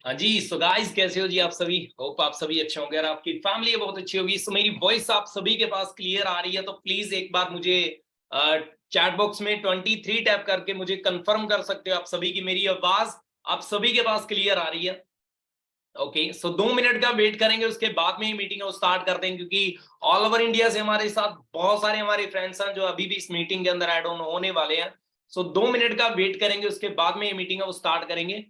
हाँ जी, so guys कैसे हो जी आप सभी। होप आप सभी अच्छे होंगे और आपकी फैमिली बहुत अच्छी होगी। सो मेरी वॉइस आप सभी के पास क्लियर आ रही है तो प्लीज एक बार मुझे चैट बॉक्स में 23 टैप करके मुझे कंफर्म कर सकते हो आप सभी की मेरी आवाज आप सभी के पास क्लियर आ रही है। ओके, सो 2 मिनट का वेट करेंगे, उसके बाद में ही मीटिंग को स्टार्ट करते हैं क्योंकि ऑल ओवर इंडिया से हमारे साथ बहुत सारे हमारे फ्रेंड्स हैं जो अभी भी इस मीटिंग के अंदर ऐड ऑन होने वाले हैं। सो 2 मिनट का वेट करेंगे, उसके बाद में ये मीटिंग को स्टार्ट करेंगे।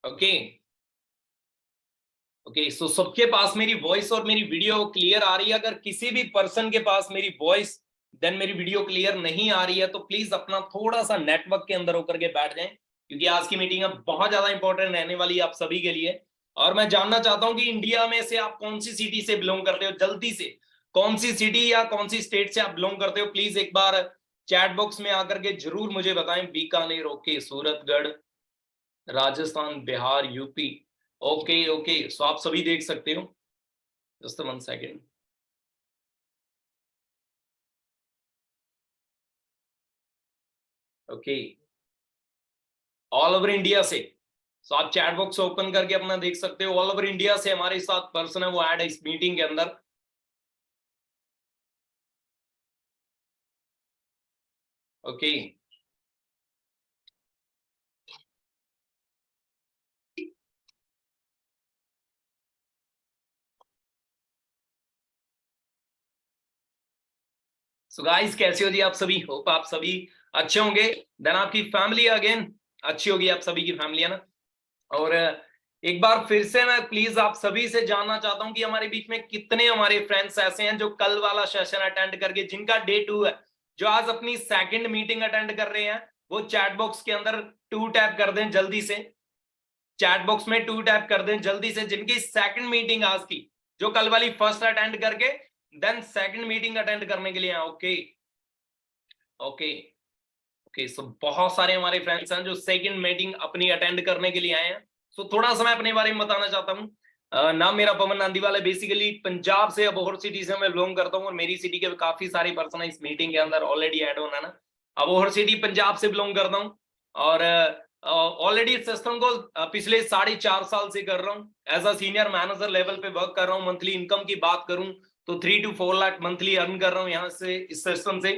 ओके ओके, सो सबके पास मेरी वॉइस और मेरी वीडियो क्लियर आ रही है। अगर किसी भी पर्सन के पास मेरी वॉइस देन मेरी वीडियो क्लियर नहीं आ रही है तो प्लीज अपना थोड़ा सा नेटवर्क के अंदर होकर के बैठ जाएं क्योंकि आज की मीटिंग अब बहुत ज्यादा इंपॉर्टेंट रहने वाली है आप सभी के लिए। और मैं जानना चाहता हूं कि इंडिया में से आप कौन सी सिटी से बिलोंग करते हो, जल्दी से कौन सी सिटी या कौन सी स्टेट से आप बिलोंग करते हो, प्लीज एक बार चैट बॉक्स में आकर के जरूर मुझे बताएं। Bikaner, okay, Suratgarh, Rajasthan, Bihar, UP. Okay okay, so आप सभी देख सकते हो। Just 1 second. Okay, all over India से। सो आप चैट बॉक्स ओपन करके अपना देख सकते हो, ऑल ओवर इंडिया से हमारे साथ पर्सन है वो ऐड है इस मीटिंग के अंदर। ओके सो गाइस कैसे हो जी आप सभी। होप आप सभी अच्छे होंगे। देन आपकी फैमिली अगेन अच्छी होगी, आप सभी की फैमिली है ना। और एक बार फिर से मैं प्लीज आप सभी से जानना चाहता हूं कि हमारे बीच में कितने हमारे फ्रेंड्स ऐसे हैं जो कल वाला सेशन अटेंड करके जिनका डे 2 है, जो आज अपनी सेकंड मीटिंग अटेंड कर रहे हैं, वो चैट बॉक्स के अंदर 2 टैप कर दें जल्दी से। चैट बॉक्स में 2 टैप कर दें जल्दी से जिनकी सेकंड मीटिंग आज की, जो कल वाली फर्स्ट अटेंड करके देन सेकंड मीटिंग अटेंड करने के लिए हैं। ओके ओके ओके, सो बहुत सारे हमारे फ्रेंड्स हैं जो सेकंड मीटिंग अपनी अटेंड करने के लिए आए हैं। सो थोड़ा सा मैं अपने बारे में बताना चाहता हूँ। नाम मेरा पवन नांदीवाल है, बेसिकली पंजाब से, अबोहर सिटी से मैं बिलोंग करता हूँ और मेरी सिटी के काफी सारे पर्सन है इस मीटिंग के अंदर ऑलरेडी ऐड होना ना। अबोहर सिटी पंजाब से बिलोंग करता हूँ और ऑलरेडी इस सिस्टम को पिछले 4.5 साल से कर रहा हूँ। As a senior manager level पे वर्क कर रहा हूँ। मंथली इनकम की बात करूँ तो 3 to 4 लाख मंथली अर्न कर रहा हूँ यहाँ से इस सिस्टम से।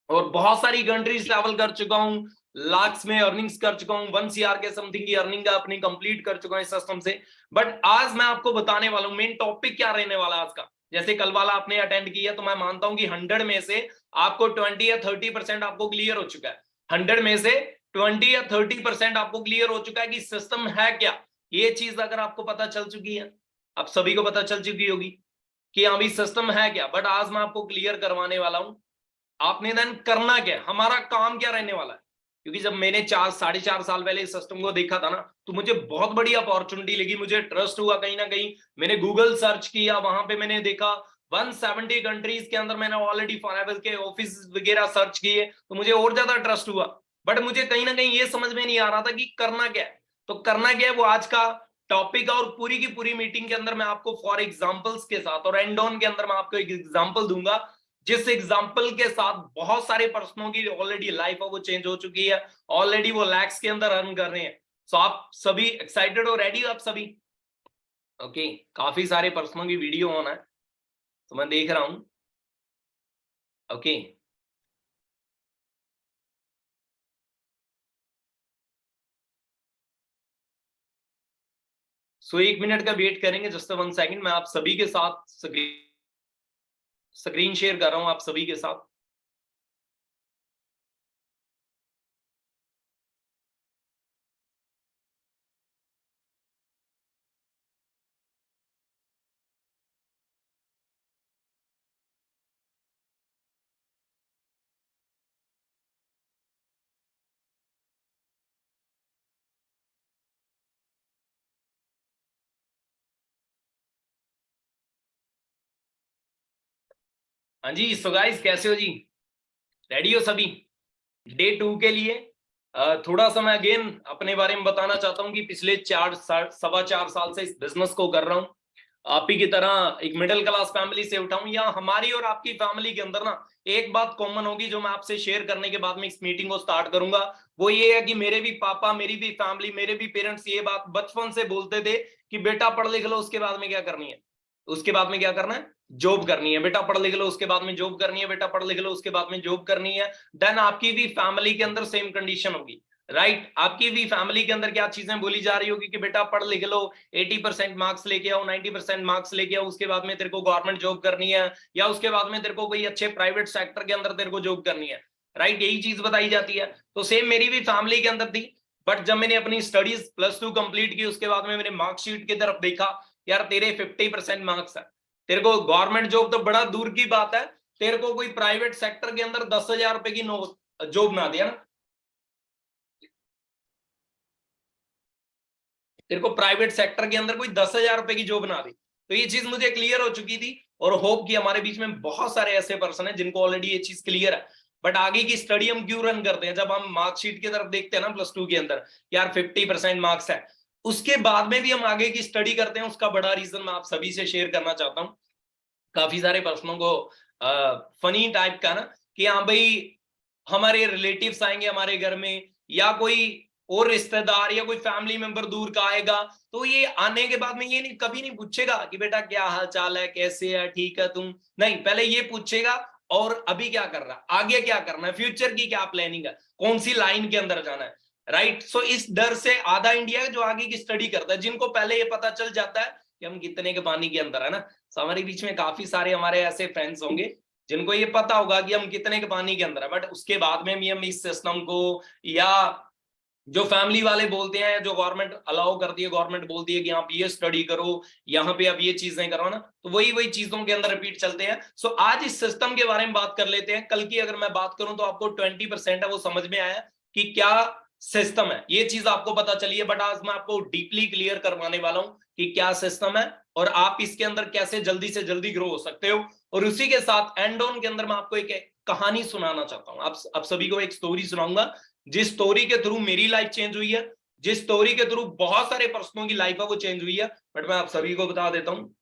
और बहुत सारी कंट्रीज ट्रैवल कर चुका हूँ, लाख्स में अर्निंग्स कर चुका हूँ, 1 CR के समथिंग की अर्निंग अपनी कंप्लीट कर चुका हूँ इस सिस्टम से। बट आज मैं आपको बताने वाला हूँ मेन टॉपिक क्या रहने वाला है आज का। जैसे कल वाला आपने अटेंड किया तो मैं मानता हूँ कि 100 में से आपको 20 या 30% आपको क्लियर हो चुका है। 100 में से 20 या 30% आपको क्लियर हो चुका है कि सिस्टम है क्या। ये चीज अगर आपको पता चल चुकी है, आप सभी को पता चल चुकी होगी कि हाँ भी सिस्टम है क्या। बट आज मैं आपको क्लियर करवाने वाला हूँ आपने देन करना क्या है, हमारा काम क्या रहने वाला है। क्योंकि जब मैंने 4 साढ़े 4 साल पहले इस सिस्टम को देखा था ना तो मुझे बहुत बड़ी अपॉर्चुनिटी लगी, मुझे ट्रस्ट हुआ कहीं ना कहीं। मैंने गूगल सर्च किया, वहां पे मैंने देखा 170 कंट्रीज के अंदर मैंने ऑलरेडी फॉरेवर के ऑफिस वगैरह सर्च किए तो मुझे और ज्यादा ट्रस्ट हुआ। बट मुझे कहीं ना कहीं ये समझ में नहीं आ रहा था कि करना क्या है। तो करना क्या है वो आज का टॉपिक है और पूरी की पूरी मीटिंग के अंदर मैं आपको फॉर एग्जाम्पल्स के साथ और एंड ऑन के अंदर मैं आपको एक एग्जाम्पल दूंगा जिस एग्जाम्पल के साथ बहुत सारे पर्सनों की ऑलरेडी लाइफ है वो चेंज हो चुकी है। ऑलरेडी वो लैक्स के अंदर अर्न कर रहे हैं। सो आप सभी एक्साइटेड हो, रेडी हो आप सभी। ओके, काफी सारे पर्सनों की वीडियो ऑन है तो मैं देख रहा हूं। ओके, सो 1 मिनट का वेट करेंगे, जस्ट 1 सेकंड। मैं आप सभी के साथ स्क्रीन शेयर कर रहा हूं आप सभी के साथ। हाँ जी, सो गाइस कैसे हो जी? रेडी हो सभी डे 2 के लिए? थोड़ा सा मैं अगेन अपने बारे में बताना चाहता हूँ कि पिछले 4 साल से इस बिजनेस को कर रहा हूँ। आप ही की तरह एक मिडिल क्लास फैमिली से उठा हूं। या हमारी और आपकी फैमिली के अंदर ना एक बात कॉमन होगी जो मैं आपसे शेयर करने के बाद में इस मीटिंग को स्टार्ट करूंगा। वो ये है कि मेरे भी पापा, मेरी भी फैमिली, मेरे भी पेरेंट्स ये बात बचपन से बोलते थे कि बेटा पढ़ लिख लो, उसके बाद में क्या करनी है, उसके बाद में क्या करना है, जॉब करनी है। बेटा पढ़ लिख लो, उसके बाद में जॉब करनी है। बेटा पढ़ लिख लो, उसके बाद में जॉब करनी है। देन आपकी भी फैमिली के अंदर सेम कंडीशन होगी, राइट? आपकी भी फैमिली के अंदर क्या चीजें बोली जा रही होगी कि बेटा पढ़ लिख लो, 80% मार्क्स लेके आओ, 90% मार्क्स लेके आओ, उसके बाद में तेरे को गवर्नमेंट जॉब करनी है, या उसके बाद में तेरे को कोई अच्छे प्राइवेट सेक्टर के अंदर तेरे को जॉब करनी है, राइट? यही चीज बताई जाती है। तो सेम मेरी भी फैमिली के अंदर थी। बट जब मैंने अपनी स्टडीज +2 कंप्लीट की, उसके बाद में मैंने मार्कशीट की तरफ देखा, यार तेरे 50% मार्क्स है, तेरे को गवर्नमेंट जॉब तो बड़ा दूर की बात है, तेरे को कोई प्राइवेट सेक्टर के अंदर 10,000 रुपए की जॉब ना दिया ना, तेरे को प्राइवेट सेक्टर के अंदर कोई 10,000 रुपए की जॉब ना दी। तो ये चीज मुझे क्लियर हो चुकी थी, और होप कि हमारे बीच में बहुत सारे ऐसे पर्सन हैं जिनको ऑलरेडी ये चीज क्लियर है। बट आगे की स्टडी हम क्यों रन करते हैं? जब हम मार्कशीट की तरफ देखते हैं ना +2 के अंदर, यार 50% मार्क्स है, उसके बाद में भी हम आगे की स्टडी करते हैं। उसका बड़ा रीजन मैं आप सभी से शेयर करना चाहता हूँ। काफी सारे पर्सनों को फनी टाइप का ना, कि हाँ भाई हमारे रिलेटिव्स आएंगे हमारे घर में, या कोई और रिश्तेदार या कोई फैमिली मेंबर दूर का आएगा, तो ये आने के बाद में ये नहीं, कभी नहीं पूछेगा कि बेटा क्या हाल चाल है, कैसे है, ठीक है तुम, नहीं, पहले ये पूछेगा और अभी क्या कर रहा है, आगे क्या करना है, फ्यूचर की क्या प्लानिंग है, कौन सी लाइन के अंदर जाना है, राइट? सो इस डर से आधा इंडिया है जो आगे की स्टडी करता है, जिनको पहले ये पता चल जाता है कि हम कितने के पानी के अंदर है ना। हमारे बीच में काफी सारे हमारे ऐसे फ्रेंड्स होंगे जिनको ये पता होगा कि हम कितने के पानी के अंदर है, बट उसके बाद में भी हम इस सिस्टम को, या जो फैमिली वाले बोलते हैं, जो गवर्नमेंट अलाउ करती है, गवर्नमेंट बोलती है कि आप ये स्टडी करो, यहाँ पे आप ये चीजें करो ना, तो वही वही चीजों के अंदर रिपीट चलते हैं। सो आज इस सिस्टम के बारे में बात कर लेते हैं। कल की अगर मैं बात करूं तो आपको 20% है वो समझ में आया कि क्या सिस्टम है, ये चीज आपको पता चली है। बट आज मैं आपको डीपली क्लियर करवाने वाला हूं कि क्या सिस्टम है और आप इसके अंदर कैसे जल्दी से जल्दी ग्रो हो सकते हो। और उसी के साथ एंड ऑन के अंदर मैं आपको एक कहानी सुनाना चाहता हूं। आप सभी को एक स्टोरी सुनाऊंगा, जिस स्टोरी के थ्रू मेरी लाइफ चेंज हुई है, जिस स्टोरी के थ्रू बहुत सारे पर्सनों की लाइफ है वो चेंज हुई है। बट मैं आप सभी को बता देता हूँ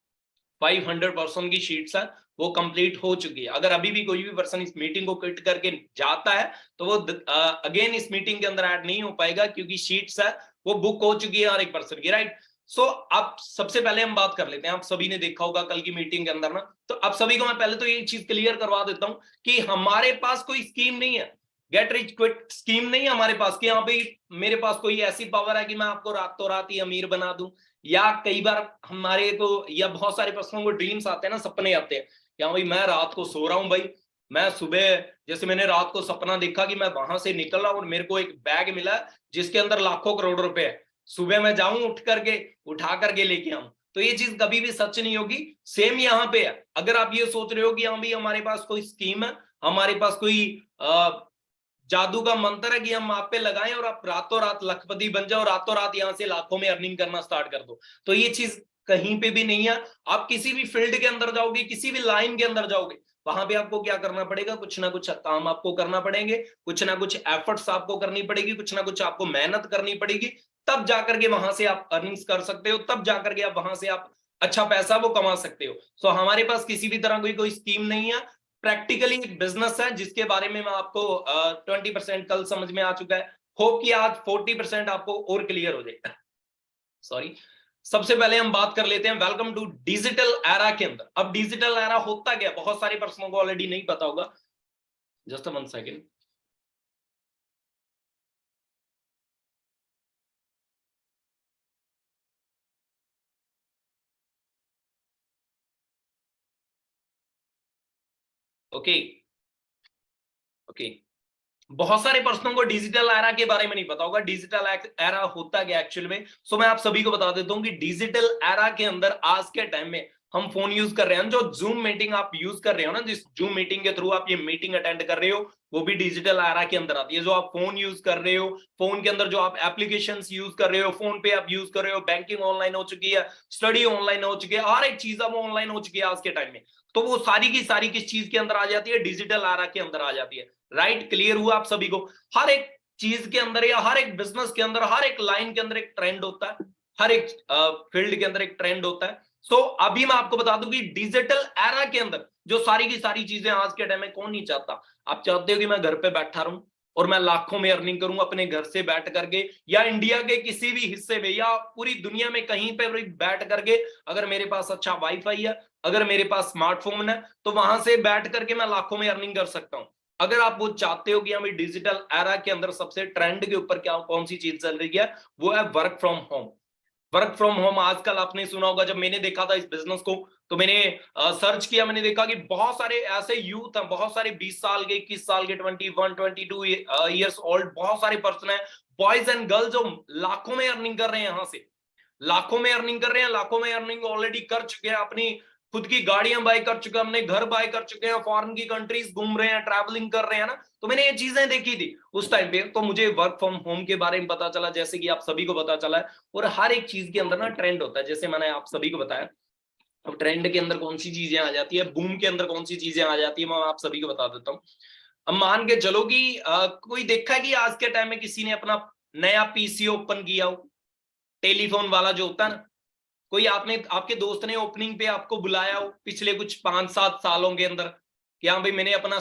500% की शीट्स है वो कंप्लीट हो चुकी है। अगर अभी भी कोई भी पर्सन इस मीटिंग को क्विट करके जाता है तो वो अगेन इस मीटिंग के अंदर ऐड नहीं हो पाएगा, क्योंकि शीट्स है वो बुक हो चुकी है हर एक पर्सन की, राइट? सो अब सबसे पहले हम बात कर लेते हैं। आप सभी ने देखा होगा कल की मीटिंग के अंदर ना, तो आप सभी को मैं पहले तो ये चीज क्लियर करवा देता हूं कि हमारे पास कोई स्कीम नहीं है, गेट रिच क्विक स्कीम नहीं है हमारे पास, कि हाँ भाई मेरे पास कोई ऐसी पावर है कि मैं आपको रातों रात ही अमीर बना दूं। या कई बार हमारे को, या बहुत सारे पर्सनों को ड्रीम्स आते हैं ना, सपने आते हैं कि हाँ भाई मैं रात को सो रहा हूँ भाई, मैं सुबह, जैसे मैंने रात को सपना देखा कि मैं वहां से निकल रहा हूँ और मेरे को एक बैग मिला जिसके अंदर लाखों करोड़ रुपए है, सुबह मैं जाऊं उठ करके उठा करके लेके आऊं। तो ये चीज कभी भी सच नहीं होगी। सेम यहाँ पे है, अगर आप ये सोच रहे हो कि हाँ भाई हमारे पास कोई स्कीम है, हमारे पास कोई जादू का मंत्र है कि हम आप पे लगाएं और आप रातों रात लखपति बन जाओ, रातों रात यहां से लाखों में अर्निंग करना स्टार्ट कर दो, तो ये चीज कहीं पे भी नहीं है। आप किसी भी फील्ड के अंदर जाओगे, किसी भी लाइन के अंदर जाओगे, वहां पे आपको क्या करना पड़ेगा, कुछ ना कुछ काम आपको करना पड़ेंगे, कुछ ना कुछ एफर्ट्स आपको करनी पड़ेगी, कुछ ना कुछ आपको मेहनत करनी पड़ेगी, तब जाकर के वहां से आप अर्निंग्स कर सकते हो, तब जाकर के आप वहां से आप अच्छा पैसा वो कमा सकते हो। सो हमारे पास किसी भी तरह की कोई स्कीम नहीं है, प्रैक्टिकली एक बिजनेस है जिसके बारे में मैं आपको 20% कल समझ में आ चुका है। होप कि आज 40% आपको और क्लियर हो जाएगा। सॉरी, सबसे पहले हम बात कर लेते हैं वेलकम टू डिजिटल एरा के अंदर। अब डिजिटल एरा होता क्या, बहुत सारे पर्सनों को ऑलरेडी नहीं पता होगा। Just 1 second. ओके ओके, बहुत सारे पर्सनों को डिजिटल एरा के बारे में नहीं पता होगा, डिजिटल एरा होता क्या एक्चुअल में। सो मैं आप सभी को बता देता हूं कि डिजिटल एरा के अंदर आज के टाइम में हम फोन यूज कर रहे हैं, जो जूम मीटिंग आप यूज कर रहे हो ना, जिस जूम मीटिंग के थ्रू आप ये मीटिंग अटेंड कर रहे हो, वो भी डिजिटल एरा के अंदर आती है। जो आप फोन यूज कर रहे हो, फोन के अंदर जो आप एप्लीकेशंस यूज कर रहे हो, फोन पे आप यूज कर रहे हो, बैंकिंग ऑनलाइन हो चुकी है, स्टडी ऑनलाइन हो चुकी है, हर एक चीज अब ऑनलाइन हो चुकी है आज के टाइम में। तो वो सारी की सारी किस चीज के अंदर आ जाती है? डिजिटल एरा के अंदर आ जाती है। राइट, क्लियर हुआ आप सभी को? हर एक चीज के अंदर या हर एक बिजनेस के अंदर, हर एक लाइन के अंदर एक ट्रेंड होता है, हर एक फील्ड के अंदर एक ट्रेंड होता है। सो अभी मैं आपको बता दूं कि डिजिटल एरा के अंदर जो सारी की सारी चीजें आज के टाइम में कौन नहीं चाहता? आप चाहते हो कि मैं घर पे बैठा रहूं और मैं लाखों में अर्निंग करूं अपने घर से बैठ करके, या इंडिया के किसी भी हिस्से में या पूरी दुनिया में कहीं पे भी बैठ करके, अगर मेरे पास अच्छा वाईफाई है, अगर मेरे पास स्मार्टफोन है, तो वहां से बैठ करके मैं लाखों में अर्निंग कर सकता हूं। अगर आप वो चाहते हो कि हमें डिजिटल एरा के अंदर सबसे ट्रेंड के ऊपर क्या कौन सी चीज चल रही है, वो है work from home. Work from home आजकल आपने सुना होगा, जब मैंने देखा था इस बिजनेस को तो मैंने सर्च किया, मैंने देखा कि बहुत सारे ऐसे यूथ हैं, बहुत सारे 20 साल के, 21 साल के, 21 22 ईयर्स ओल्ड, बहुत सारे पर्सन हैं, बॉयज एंड गर्ल्स, जो लाखों में अर्निंग कर रहे हैं, यहां से लाखों में अर्निंग कर रहे हैं, लाखों में अर्निंग ऑलरेडी कर चुके हैं, अपनी खुद की गाड़ियां बाय कर चुके हैं, अपने घर बाय कर चुके हैं, फॉरेन की कंट्रीज घूम रहे हैं, ट्रैवलिंग कर रहे हैं ना। तो मैंने ये चीजें देखी थी उस टाइम पे, तो मुझे वर्क फ्रॉम होम के बारे में पता चला, जैसे कि आप सभी को पता चला है। और हर एक चीज के अंदर ना ट्रेंड होता है, जैसे मैंने आप सभी को बताया। अब ट्रेंड के अंदर कौन सी चीजें आ जाती है, बूम के अंदर कौन सी चीजें आ जाती है, मैं आप सभी को बता देता हूँ। अब मान के चलो कि कोई देखा है कि आज के टाइम में किसी ने अपना नया पीसी ओपन किया हो, टेलीफोन वाला जो होता है ना, कोई आपने आपके दोस्त ने ओपनिंग पे आपको बुलाया हो पिछले कुछ 5-7 सालों के अंदर कि हाँ भाई मैंने अपना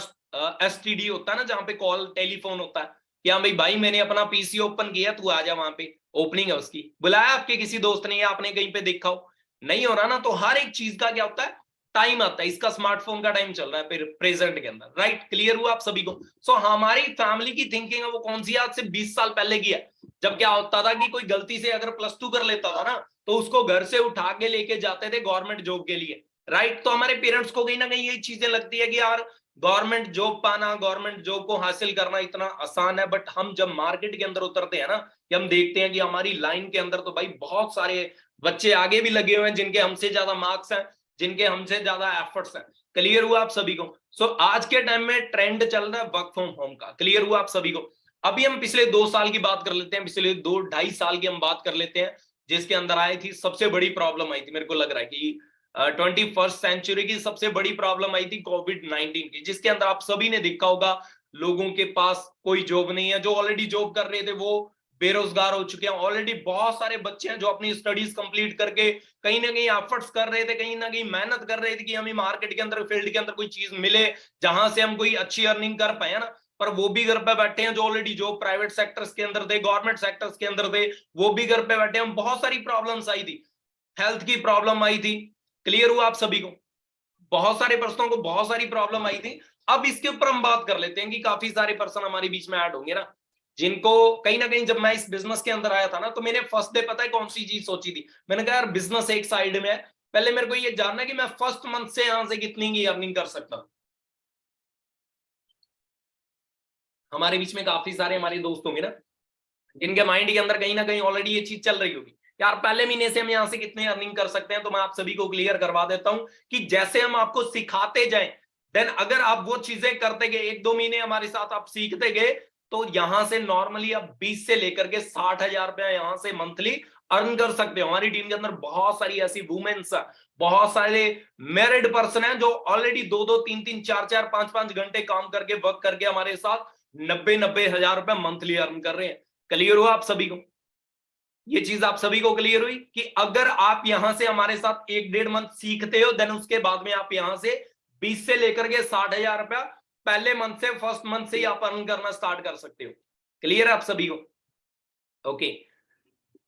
एसटीडी होता है ना, जहां पे कॉल टेलीफोन होता है, कि हाँ भाई भाई मैंने अपना पीसी ओपन किया, तू आ जा, वहां पे ओपनिंग है उसकी, बुलाया आपके किसी दोस्त ने या आपने कहीं पे देखा हो? नहीं हो रहा ना। तो हर एक चीज का क्या होता है? टाइम आता है। इसका स्मार्टफोन का टाइम चल रहा है फिर प्रेजेंट के अंदर। राइट, क्लियर हुआ आप सभी को? सो हमारी फैमिली की थिंकिंग है वो कौन सी, आज से 20 साल पहले की है, जब क्या होता था कि कोई गलती से अगर +2 कर लेता था ना, तो उसको घर से उठा के लेके जाते थे गवर्नमेंट जॉब के लिए। राइट, तो हमारे पेरेंट्स को कहीं ना कहीं यही चीजें लगती है कि यार गवर्नमेंट जॉब पाना, गवर्नमेंट जॉब को हासिल करना इतना आसान है। बट हम जब मार्केट के अंदर उतरते हैं ना, कि हम देखते हैं कि हमारी लाइन के अंदर तो भाई बहुत सारे बच्चे आगे भी लगे हुए हैं, जिनके हमसे ज्यादा मार्क्स हैं, जिनके हमसे ज्यादा एफर्ट्स हैं। क्लियर हुआ आप सभी को? सो आज के टाइम में ट्रेंड चल रहा है वर्क फ्रॉम होम का। क्लियर हुआ आप सभी को? अभी हम पिछले 2 साल की बात कर लेते हैं, पिछले 2-2.5 साल की हम बात कर लेते हैं, जिसके अंदर आई थी सबसे बड़ी प्रॉब्लम आई थी, मेरे को लग रहा है कि 21st सेंचुरी की सबसे बड़ी प्रॉब्लम आई थी कोविड-19 की, जिसके अंदर आप सभी ने देखा होगा लोगों के पास कोई जॉब नहीं है, जो ऑलरेडी जॉब कर रहे थे वो बेरोजगार हो चुके हैं। ऑलरेडी बहुत सारे बच्चे हैं जो अपनी स्टडीज कंप्लीट करके कहीं ना कहीं एफर्ट्स कर रहे थे, कहीं ना कहीं मेहनत कर रहे थे कि हमें मार्केट के अंदर, फील्ड के अंदर कोई चीज मिले जहां से हम कोई अच्छी अर्निंग कर पाए ना, पर वो भी घर पे बैठे हैं। जो ऑलरेडी जो प्राइवेट सेक्टर्स के अंदर थे, गवर्नमेंट सेक्टर्स के अंदर थे, वो भी घर पे बैठे हैं। बहुत सारी प्रॉब्लम्स आई थी, हेल्थ की प्रॉब्लम आई थी। क्लियर हुआ आप सभी को? बहुत सारे पर्सनों को बहुत सारी प्रॉब्लम आई थी। अब इसके ऊपर हम बात कर लेते हैं कि काफी सारे पर्सन हमारे बीच में ऐड होंगे ना, जिनको कहीं ना कहीं, जब मैं इस बिजनेस के अंदर आया था ना, तो मैंने फर्स्ट डे पता है कौन सी चीज सोची थी? मैंने कहा यार बिजनेस एक साइड में है, पहले मेरे को ये जानना है कि मैं फर्स्ट मंथ से यहां से कितनी की अर्निंग कर सकता हूं। हमारे बीच में काफी सारे हमारे दोस्त होंगे ना, जिनके माइंड के अंदर कहीं ना कहीं ऑलरेडी ये चीज चल रही होगी, यार पहले महीने से हम यहाँ से कितने अर्निंग कर सकते हैं। तो मैं आप सभी को क्लियर करवा देता हूं कि जैसे हम आपको सिखाते जाएं, देन अगर आप वो चीजें करते गए, 1-2 महीने हमारे साथ आप सीखते गए, तो यहां से नॉर्मली आप 20 से लेकर के 60,000 रुपया यहां से मंथली अर्न कर सकते हो। हमारी टीम के अंदर बहुत सारी ऐसी वुमेन्स, बहुत सारे मैरिड पर्सन हैं जो ऑलरेडी 2-2, 3-3, 4-4, 5-5 घंटे काम करके, वर्क करके हमारे साथ 90-90 हजार रुपया मंथली अर्न कर रहे हैं। क्लियर हुआ आप सभी को? ये चीज आप सभी को क्लियर हुई कि अगर आप यहां से हमारे साथ 1-1.5 मंथ सीखते हो, देन उसके बाद में आप यहां से 20 से लेकर के 60,000 रुपया पहले मंथ से, फर्स्ट मंथ से ही आप अर्न करना स्टार्ट कर सकते हो। क्लियर है आप सभी को? ओके,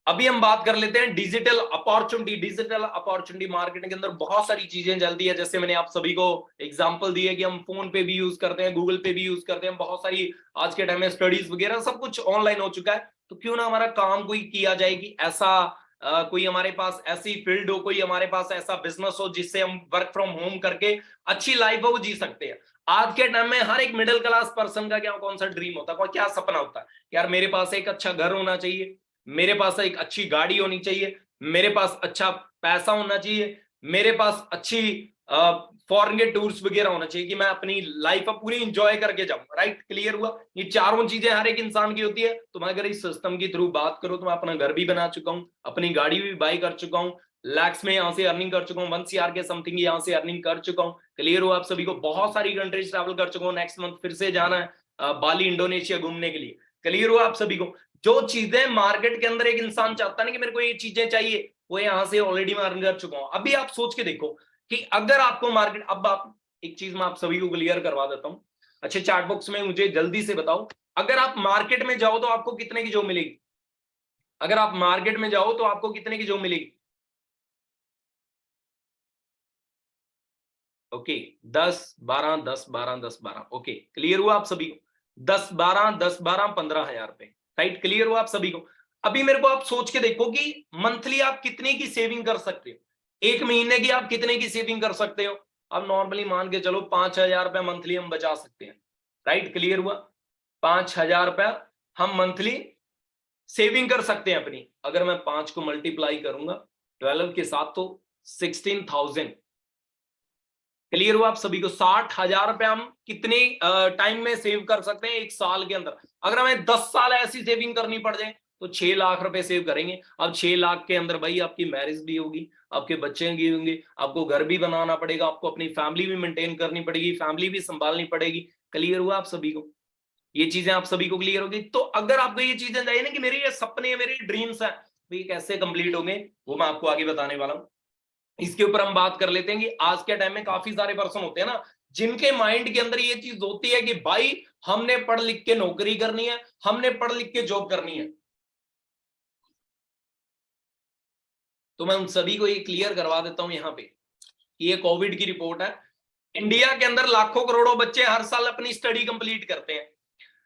अभी हम बात कर लेते हैं digital opportunity. Digital opportunity marketing के अंदर बहुत सारी चीजें चलती है, जैसे मैंने आप सभी को एग्जांपल दी है कि हम फोन पे भी यूज करते हैं, गूगल पे भी यूज करते हैं, बहुत सारी आज के टाइम में स्टडीज वगैरह सब कुछ ऑनलाइन हो चुका है। तो क्यों ना हमारा काम कोई किया जाए कि ऐसा कोई हमारे पास ऐसी फील्ड हो, कोई हमारे पास ऐसा बिजनेस हो जिससे हम वर्क फ्रॉम होम करके अच्छी लाइफ वो जी सकते हैं। आज के टाइम में हर एक मिडिल क्लास पर्सन का क्या, कौन सा ड्रीम होता है, क्या सपना होता है? यार मेरे पास एक अच्छा घर होना चाहिए, मेरे पास एक अच्छी गाड़ी होनी चाहिए, मेरे पास अच्छा पैसा होना चाहिए, मेरे पास अच्छी फॉरेन के टूर्स वगैरह होना चाहिए कि मैं अपनी लाइफ पूरी इंजॉय करके जाऊं। राइट, क्लियर हुआ? ये चारों चीजें हर एक इंसान की होती है। तो मैं अगर इस सिस्टम के थ्रू बात करूं तो मैं अपना घर भी बना चुका हूं, अपनी गाड़ी भी बाई कर चुका हूं, लैक्स में यहां से अर्निंग कर चुका हूं, 1 CR के समथिंग यहां से अर्निंग कर चुका हूं। क्लियर हुआ आप सभी को? बहुत सारी कंट्रीज ट्रैवल कर चुका हूं, नेक्स्ट मंथ फिर से जाना है बाली इंडोनेशिया घूमने के लिए। क्लियर हुआ आप सभी को? जो चीजें मार्केट के अंदर एक इंसान चाहता है ना कि मेरे को ये चीजें चाहिए, वो यहां से ऑलरेडी मैं अर्न कर चुका हूं। अभी आप सोच के देखो कि अगर आपको मार्केट, अब आप एक चीज मैं आप सभी को क्लियर करवा देता हूं, अच्छे चैट बॉक्स में मुझे जल्दी से बताओ, अगर आप मार्केट में जाओ तो आपको कितने की जॉब मिलेगी? अगर आप मार्केट में जाओ तो आपको कितने की जॉब मिलेगी? ओके, 10 12 10 12 10 12। ओके, क्लियर हुआ आप सभी को? 10 12 10 12 15 हजार रुपए। राइट, क्लियर हुआ आप सभी को? अभी मेरे को आप सोच के देखो कि मंथली आप कितने की सेविंग कर सकते हो, एक महीने की आप कितने की सेविंग कर सकते हो? अब नॉर्मली मान के चलो 5,000 रुपया मंथली हम बचा सकते हैं। राइट, क्लियर हुआ? 5,000 रुपया हम मंथली सेविंग कर सकते हैं अपनी। अगर मैं 5 को मल्टीप्लाई करूंगा 12 के साथ तो 16,000। क्लियर हुआ आप सभी को? 60,000 रुपए हम कितने टाइम में सेव कर सकते हैं? एक साल के अंदर। अगर हमें 10 साल ऐसी सेविंग करनी पड़ जाए तो 6 लाख रुपए सेव करेंगे। अब 6 लाख के अंदर भाई आपकी मैरिज भी होगी, आपके बच्चे भी होंगे, आपको घर भी बनाना पड़ेगा, आपको अपनी फैमिली भी मेंटेन करनी पड़ेगी, फैमिली भी संभालनी पड़ेगी। क्लियर हुआ आप सभी को? ये चीजें आप सभी को क्लियर होगी? तो अगर आपको ये चीजें चाहिए ना कि मेरे ये सपने, मेरे ड्रीम्स है, तो ये कैसे कंप्लीट होंगे वो मैं आपको आगे बताने वाला हूं। इसके ऊपर हम बात कर लेते हैं कि आज के टाइम में काफी सारे पर्सन होते हैं ना जिनके माइंड के अंदर ये चीज होती है कि भाई हमने पढ़ लिख के नौकरी करनी है, हमने पढ़ लिख के जॉब करनी है। तो मैं उन सभी को ये क्लियर करवा देता हूं यहाँ पे कि ये कोविड की रिपोर्ट है। इंडिया के अंदर लाखों करोड़ों बच्चे हर साल अपनी स्टडी कंप्लीट करते हैं।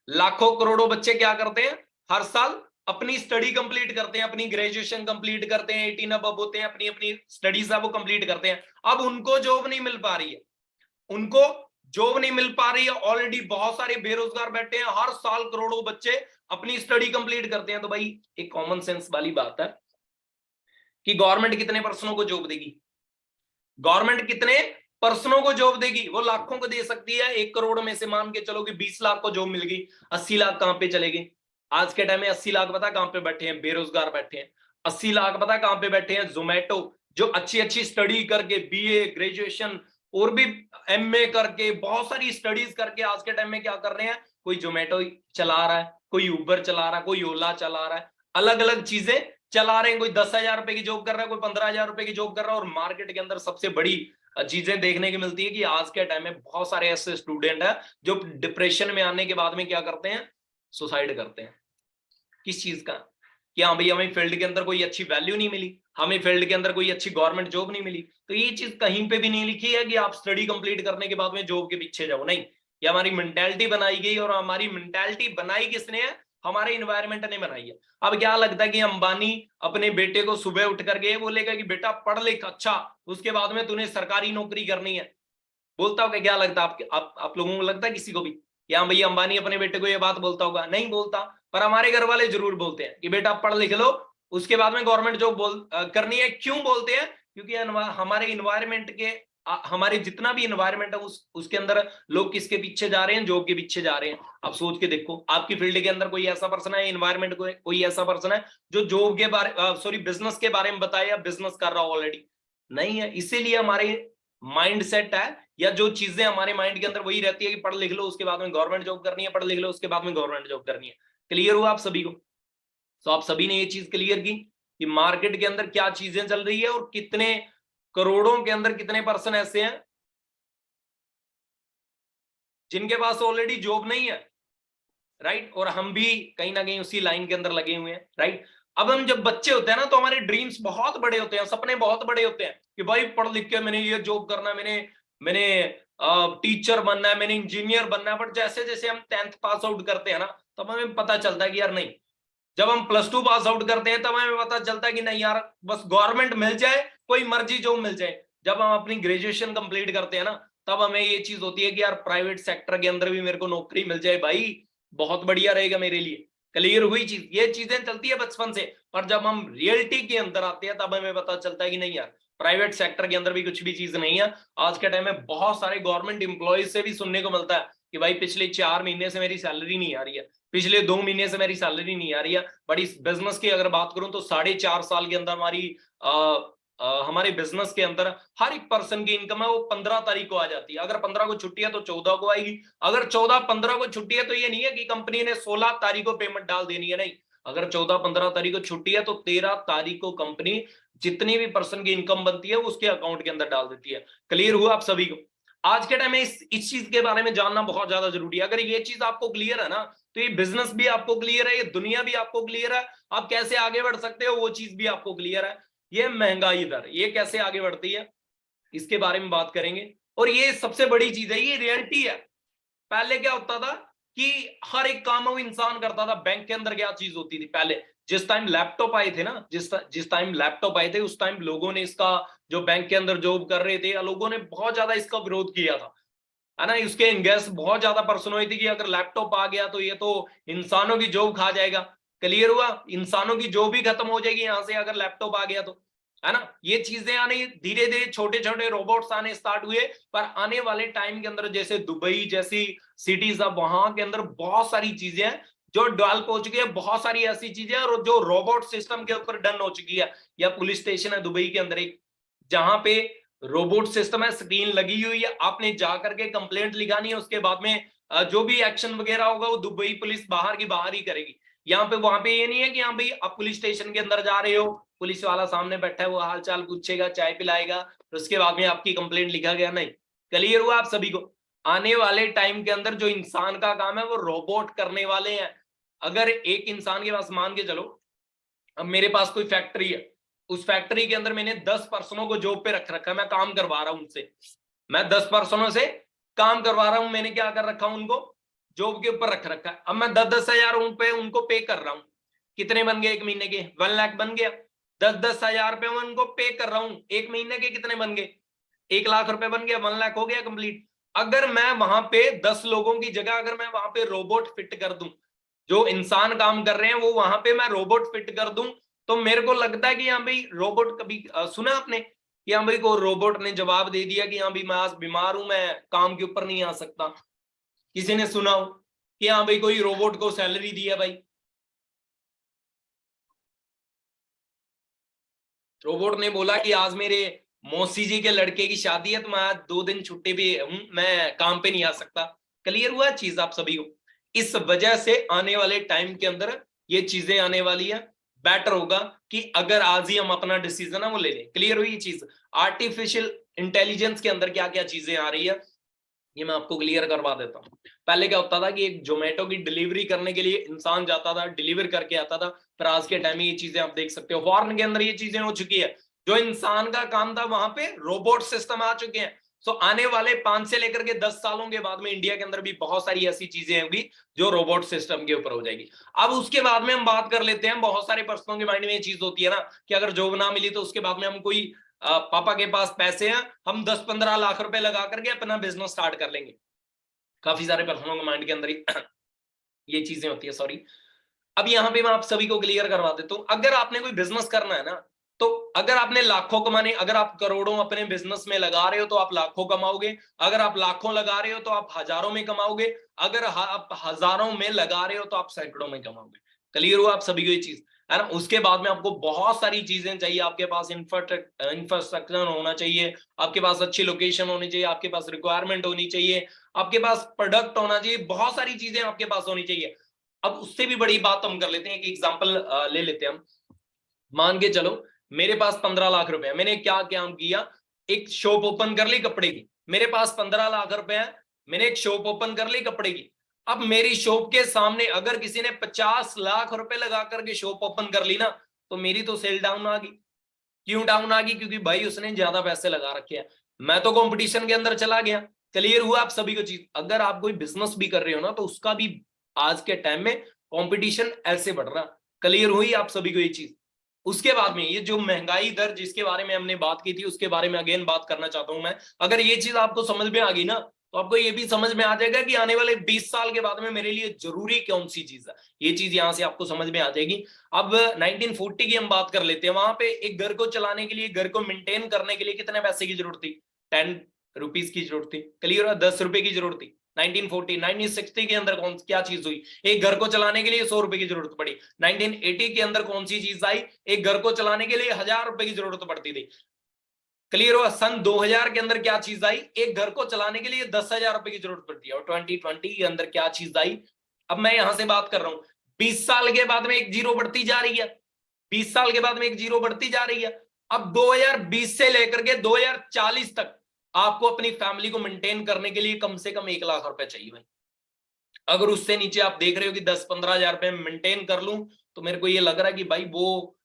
लाखों करोड़ों बच्चे क्या करते हैं? हर साल अपनी स्टडी कंप्लीट करते हैं, अपनी ग्रेजुएशन कंप्लीट करते हैं, 18 अब होते हैं, अपनी अपनी स्टडीज है वो कंप्लीट करते हैं। अब उनको जॉब नहीं मिल पा रही है, उनको जॉब नहीं मिल पा रही है। ऑलरेडी बहुत सारे बेरोजगार बैठे हैं, हर साल करोड़ों बच्चे अपनी स्टडी कंप्लीट करते हैं। तो भाई एक कॉमन सेंस वाली बात है कि गवर्नमेंट कितने पर्सनों को जॉब देगी? गवर्नमेंट कितने पर्सनों को जॉब देगी? वो लाखों को दे सकती है। 1 करोड़ में से मान के चलो कि 20 लाख को जॉब मिल गई, 80 लाख कहां पे चले गए? आज के टाइम में 80 लाख पता कहां पे बैठे हैं? बेरोजगार बैठे हैं। 80 लाख पता कहां पे बैठे हैं? जोमेटो, जो अच्छी अच्छी स्टडी करके बीए ग्रेजुएशन और भी एमए करके बहुत सारी स्टडीज करके आज के टाइम में क्या कर रहे हैं? कोई जोमेटो चला रहा है, कोई उबर चला रहा है, कोई ओला चला रहा है, अलग अलग चीजें चला रहे हैं। कोई 10,000 रुपए की जॉब कर रहा है, कोई 15,000 रुपए की जॉब कर रहा है। और मार्केट के अंदर सबसे बड़ी चीजें देखने की मिलती है कि आज के टाइम में बहुत सारे ऐसे स्टूडेंट हैं जो डिप्रेशन में आने के बाद में क्या करते हैं? सुसाइड करते हैं। किस चीज का? कि हाँ भाई हमें फील्ड के अंदर कोई अच्छी वैल्यू नहीं मिली, हमें फील्ड के अंदर कोई अच्छी गवर्नमेंट जॉब नहीं मिली। तो ये चीज कहीं पे भी नहीं लिखी है कि आप स्टडी कंप्लीट करने के बाद में जॉब के पीछे जाओ, नहीं। ये हमारी मेंटालिटी बनाई गई, और हमारी मेंटालिटी बनाई किसने है? हमारे इन्वायरमेंट ने बनाई है। अब क्या लगता है कि अंबानी अपने बेटे को सुबह उठ करके बोलेगा कि बेटा पढ़ लिख अच्छा, उसके बाद में तूने सरकारी नौकरी करनी है? बोलता होगा? क्या लगता है आप लोगों को लगता है किसी को भी कि हाँ भैया अंबानी अपने बेटे को ये बात बोलता होगा? नहीं बोलता। पर हमारे घर वाले जरूर बोलते हैं कि बेटा पढ़ लिख लो, उसके बाद में गवर्नमेंट जॉब करनी है। क्यों बोलते हैं? क्योंकि हमारे इन्वायरमेंट के हमारे जितना भी इन्वायरमेंट है उसके अंदर लोग किसके पीछे जा रहे हैं? जॉब के पीछे जा रहे हैं। आप सोच के देखो, आपकी फील्ड के अंदर कोई ऐसा पर्सन है, इन्वायरमेंट कोई ऐसा पर्सन है जो जॉब के बारे सॉरी बिजनेस के बारे में बताए या बिजनेस कर रहा हो ऑलरेडी? नहीं है। इसीलिए हमारे माइंड सेट है या जो चीजें हमारे माइंड के अंदर वही रहती है कि पढ़ लिख लो उसके बाद में गवर्नमेंट जॉब करनी है, पढ़ लिख लो उसके बाद में गवर्नमेंट जॉब करनी है। क्लियर हुआ आप सभी को? तो आप सभी ने ये चीज क्लियर की कि मार्केट के अंदर क्या चीजें चल रही है और कितने करोड़ों के अंदर कितने पर्सन ऐसे हैं जिनके पास ऑलरेडी जॉब नहीं है। राइट, और हम भी कहीं ना कहीं उसी लाइन के अंदर लगे हुए हैं। राइट, अब हम जब बच्चे होते हैं ना तो हमारे ड्रीम्स बहुत बड़े होते हैं, सपने बहुत बड़े होते हैं कि भाई पढ़ लिख के मैंने ये जॉब करना है, मैंने मैंने टीचर बनना है, मैंने इंजीनियर बनना है। बट जैसे जैसे हम 10th पास आउट करते हैं ना तब हमें पता चलता है कि यार नहीं। जब हम +2 पास आउट करते हैं तब हमें पता चलता है कि नहीं यार, बस गवर्नमेंट मिल जाए, कोई मर्जी जॉब मिल जाए। जब हम अपनी ग्रेजुएशन कंप्लीट करते हैं ना तब हमें ये चीज होती है कि यार प्राइवेट सेक्टर के अंदर भी मेरे को नौकरी मिल जाए भाई, बहुत बढ़िया रहेगा मेरे लिए। क्लियर हुई चीज? ये चीजें चलती है बचपन से, पर जब हम रियलिटी के अंदर आते हैं तब हमें पता चलता है कि नहीं यार, प्राइवेट सेक्टर के अंदर भी कुछ भी चीज नहीं है। आज के टाइम में बहुत सारे गवर्नमेंट एम्प्लॉयज से भी सुनने को मिलता है कि भाई पिछले 4 महीने से मेरी सैलरी नहीं आ रही है, पिछले 2 महीने से मेरी सैलरी नहीं आ रही है। बट इस बिजनेस की अगर बात करूं तो 4.5 साल के अंदर हमारे बिजनेस के अंदर हर एक पर्सन की इनकम है वो 15 तारीख को आ जाती है। अगर 15 को छुट्टी है तो 14 को आएगी। अगर 14-15 को छुट्टी है तो ये नहीं है कि कंपनी ने 16 तारीख को पेमेंट डाल देनी है, नहीं। अगर 14-15 तारीख को छुट्टी है तो 13 तारीख को कंपनी जितनी भी पर्सन की इनकम बनती है उसके अकाउंट के अंदर डाल देती है। क्लियर हुआ आप सभी को? आज के टाइम में इस चीज के बारे में जानना बहुत ज्यादा जरूरी है। अगर ये चीज आपको क्लियर है ना तो ये बिजनेस भी आपको क्लियर है, ये दुनिया भी आपको क्लियर है, आप कैसे आगे बढ़ सकते हो वो चीज भी आपको क्लियर है। ये महंगाई दर ये कैसे आगे बढ़ती है इसके बारे में बात करेंगे। और ये सबसे बड़ी चीज है, ये रियलिटी है। पहले क्या होता था कि हर एक काम वो इंसान करता था। बैंक के अंदर क्या चीज होती थी पहले, जिस टाइम लैपटॉप आए थे ना, जिस टाइम लैपटॉप आए थे उस टाइम लोगों ने इसका, जो बैंक के अंदर जॉब कर रहे थे लोगों ने बहुत ज्यादा इसका विरोध किया था, है ना। उसके एंगेस्ट बहुत ज्यादा पर्सन हुई थी कि अगर लैपटॉप आ गया तो ये तो इंसानों की जॉब खा जाएगा। क्लियर हुआ? इंसानों की जॉब भी खत्म हो जाएगी यहां से अगर लैपटॉप आ गया तो, है ना। ये चीजें आने धीरे धीरे छोटे छोटे रोबोट्स आने स्टार्ट हुए। पर आने वाले टाइम के अंदर जैसे दुबई जैसी सिटीज, अब वहां के अंदर बहुत सारी चीजें हैं जो डेवलप हो चुकी है, बहुत सारी ऐसी चीजें और जो रोबोट सिस्टम के ऊपर डन हो चुकी है। या पुलिस स्टेशन है दुबई के अंदर एक, जहां पे रोबोट सिस्टम है, स्क्रीन लगी हुई है, आपने जाकर के कंप्लेंट लिखानी है, उसके बाद में जो भी एक्शन वगैरह होगा वो दुबई पुलिस बाहर की बाहर ही करेगी। यहाँ पे वहां पे ये नहीं है कि हाँ भाई आप पुलिस स्टेशन के अंदर जा रहे हो, पुलिस वाला सामने बैठा है वो हाल चाल पूछेगा, चाय पिलाएगा, तो उसके बाद में आपकी कंप्लेंट लिखा गया, नहीं। क्लियर हुआ आप सभी को? आने वाले टाइम के अंदर जो इंसान का काम है वो रोबोट करने वाले हैं। अगर एक इंसान के पास, मान के चलो अब मेरे पास कोई फैक्ट्री है, उस फैक्ट्री के अंदर मैंने 10 पर्सनों को जॉब पे रख रखा है, मैं काम करवा रहा हूं उनसे, मैं 10 पर्सनों से काम करवा रहा हूं। मैंने क्या कर रखा हूं, उनको जॉब के ऊपर रख रखा है। अब मैं 10-10 हजार उनको पे कर रहा हूं। कितने बन गए एक महीने के? 1 लाख बन गया। 10-10 हजार रुपए मैं उनको पे कर रहा हूं, एक महीने के कितने बन गए? 1 लाख रुपए बन गया, 1 लाख हो गया कंप्लीट। अगर मैं वहां पे 10 लोगों की जगह अगर मैं वहां पे रोबोट फिट कर दूं, जो इंसान काम कर रहे हैं वो वहां पे मैं रोबोट फिट कर दूं, तो मेरे को लगता है कि हाँ भाई रोबोट, कभी सुना आपने कि हाँ भाई को रोबोट ने जवाब दे दिया कि हाँ भाई मैं आज बीमार हूं, मैं काम के ऊपर नहीं आ सकता? किसी ने सुना हो कि हाँ भाई कोई रोबोट को सैलरी दी है? भाई रोबोट ने बोला कि आज मेरे मौसी जी के लड़के की शादी है तो मैं आज 2 दिन छुट्टी पे हूं, मैं काम पे नहीं आ सकता। क्लियर हुआ चीज आप सभी को? इस वजह से आने वाले टाइम के अंदर ये चीजें आने वाली है। बेटर होगा कि अगर आज ही हम अपना डिसीजन है वो ले लें। क्लियर हुई ये चीज? आर्टिफिशियल इंटेलिजेंस के अंदर क्या क्या चीजें आ रही है ये मैं आपको क्लियर करवा देता हूँ। पहले क्या होता था कि एक जोमेटो की डिलीवरी करने के लिए इंसान जाता था, डिलीवर करके आता था। पर आज के टाइम में ये चीजें आप देख सकते हो फॉरेन के अंदर ये चीजें हो चुकी है। जो इंसान का काम था वहां पे रोबोट सिस्टम आ चुके हैं। सो आने वाले 5 से लेकर के 10 सालों के बाद में इंडिया के अंदर भी बहुत सारी ऐसी चीजें होंगी जो रोबोट सिस्टम के ऊपर हो जाएगी। अब उसके बाद में हम बात कर लेते हैं, बहुत सारे पर्सनों के माइंड में ये चीज होती है ना कि अगर जॉब ना मिली तो उसके बाद में हम कोई पापा के पास पैसे हैं, हम 10-15 लाख रुपए लगा करके अपना बिजनेस स्टार्ट कर लेंगे। काफी सारे पर्सनों के माइंड के अंदर ये चीजें होती है, सॉरी। अब यहाँ पे मैं आप सभी को क्लियर करवा देता हूँ। अगर आपने कोई बिजनेस करना है ना, तो अगर आपने लाखों कमाने, अगर आप करोड़ों अपने बिजनेस में लगा रहे हो तो आप लाखों कमाओगे। अगर आप लाखों लगा रहे हो तो आप हजारों में कमाओगे। अगर आप हजारों में लगा रहे हो तो आप सैकड़ों में कमाओगे। क्लियर हुआ आप सभी को ये चीज, है ना। उसके बाद में आपको बहुत सारी चीजें चाहिए, आपके पास इंफ्रास्ट्रक्चर होना चाहिए, आपके पास अच्छी लोकेशन होनी चाहिए, आपके पास रिक्वायरमेंट होनी चाहिए, आपके पास प्रोडक्ट होना चाहिए, बहुत सारी चीजें आपके पास होनी चाहिए। अब उससे भी बड़ी बात हम कर लेते हैं, एक एग्जांपल ले लेते हैं हम। मान के चलो मेरे पास 15 लाख रुपए है, मैंने क्या क्या किया, एक शॉप ओपन कर ली कपड़े की। मेरे पास 15 लाख रुपए है, मैंने एक शॉप ओपन कर ली कपड़े की। अब मेरी शॉप के सामने अगर किसी ने 50 लाख रुपए लगा करके शॉप ओपन कर ली ना, तो मेरी तो सेल डाउन आ गई। क्यों डाउन आ गई? क्योंकि भाई उसने ज्यादा पैसे लगा रखे हैं, मैं तो कंपटीशन के अंदर चला गया। क्लियर हुआ आप सभी को चीज? अगर आप कोई बिजनेस भी कर रहे हो ना तो उसका भी आज के टाइम में कंपटीशन ऐसे बढ़ रहा। क्लियर हुई आप सभी को ये चीज? उसके बाद में ये जो महंगाई दर जिसके बारे में हमने बात की थी उसके बारे में अगेन बात करना चाहता हूं मैं। अगर ये चीज आपको समझ में आ गई ना तो आपको ये भी समझ में आ जाएगा कि आने वाले 20 साल के बाद में मेरे लिए जरूरी कौन सी चीज है। ये चीज यहां से आपको समझ में आ जाएगी। अब 1940 की हम बात कर लेते हैं। वहां पे एक घर को चलाने के लिए, घर को मेंटेन करने के लिए कितने पैसे की जरूरत थी? 10 रुपीज की जरूरत थी। क्लियर है? 10 रुपए की जरूरत थी। 1940 1960 के अंदर कौन क्या चीज हुई? एक घर को चलाने के लिए 100 रुपए की जरूरत पड़ी। 1980 के अंदर कौन सी चीज आई? एक घर को चलाने के लिए 1000 रुपए की जरूरत पड़ती थी। क्लियर हुआ? सन 2000 के अंदर क्या चीज आई? एक घर को चलाने के लिए 10,000 रुपए की जरूरत पड़ती है। और 2020 के अंदर क्या चीज आई? अब मैं यहां से बात कर रहा हूं, 20 साल के बाद में एक जीरो बढ़ती जा रही है। 20 साल के बाद में एक जीरो बढ़ती जा रही है। अब 2020 से लेकर के 2040 तक आपको अपनी फैमिली को मेंटेन करने के लिए कम से कम 1 लाख रुपए चाहिए भाई। अगर उससे नीचे आप देख रहे हो कि 10-15 हजार रुपए मेंटेन कर लूं, तो मेरे को ये लग रहा है कि भाई वो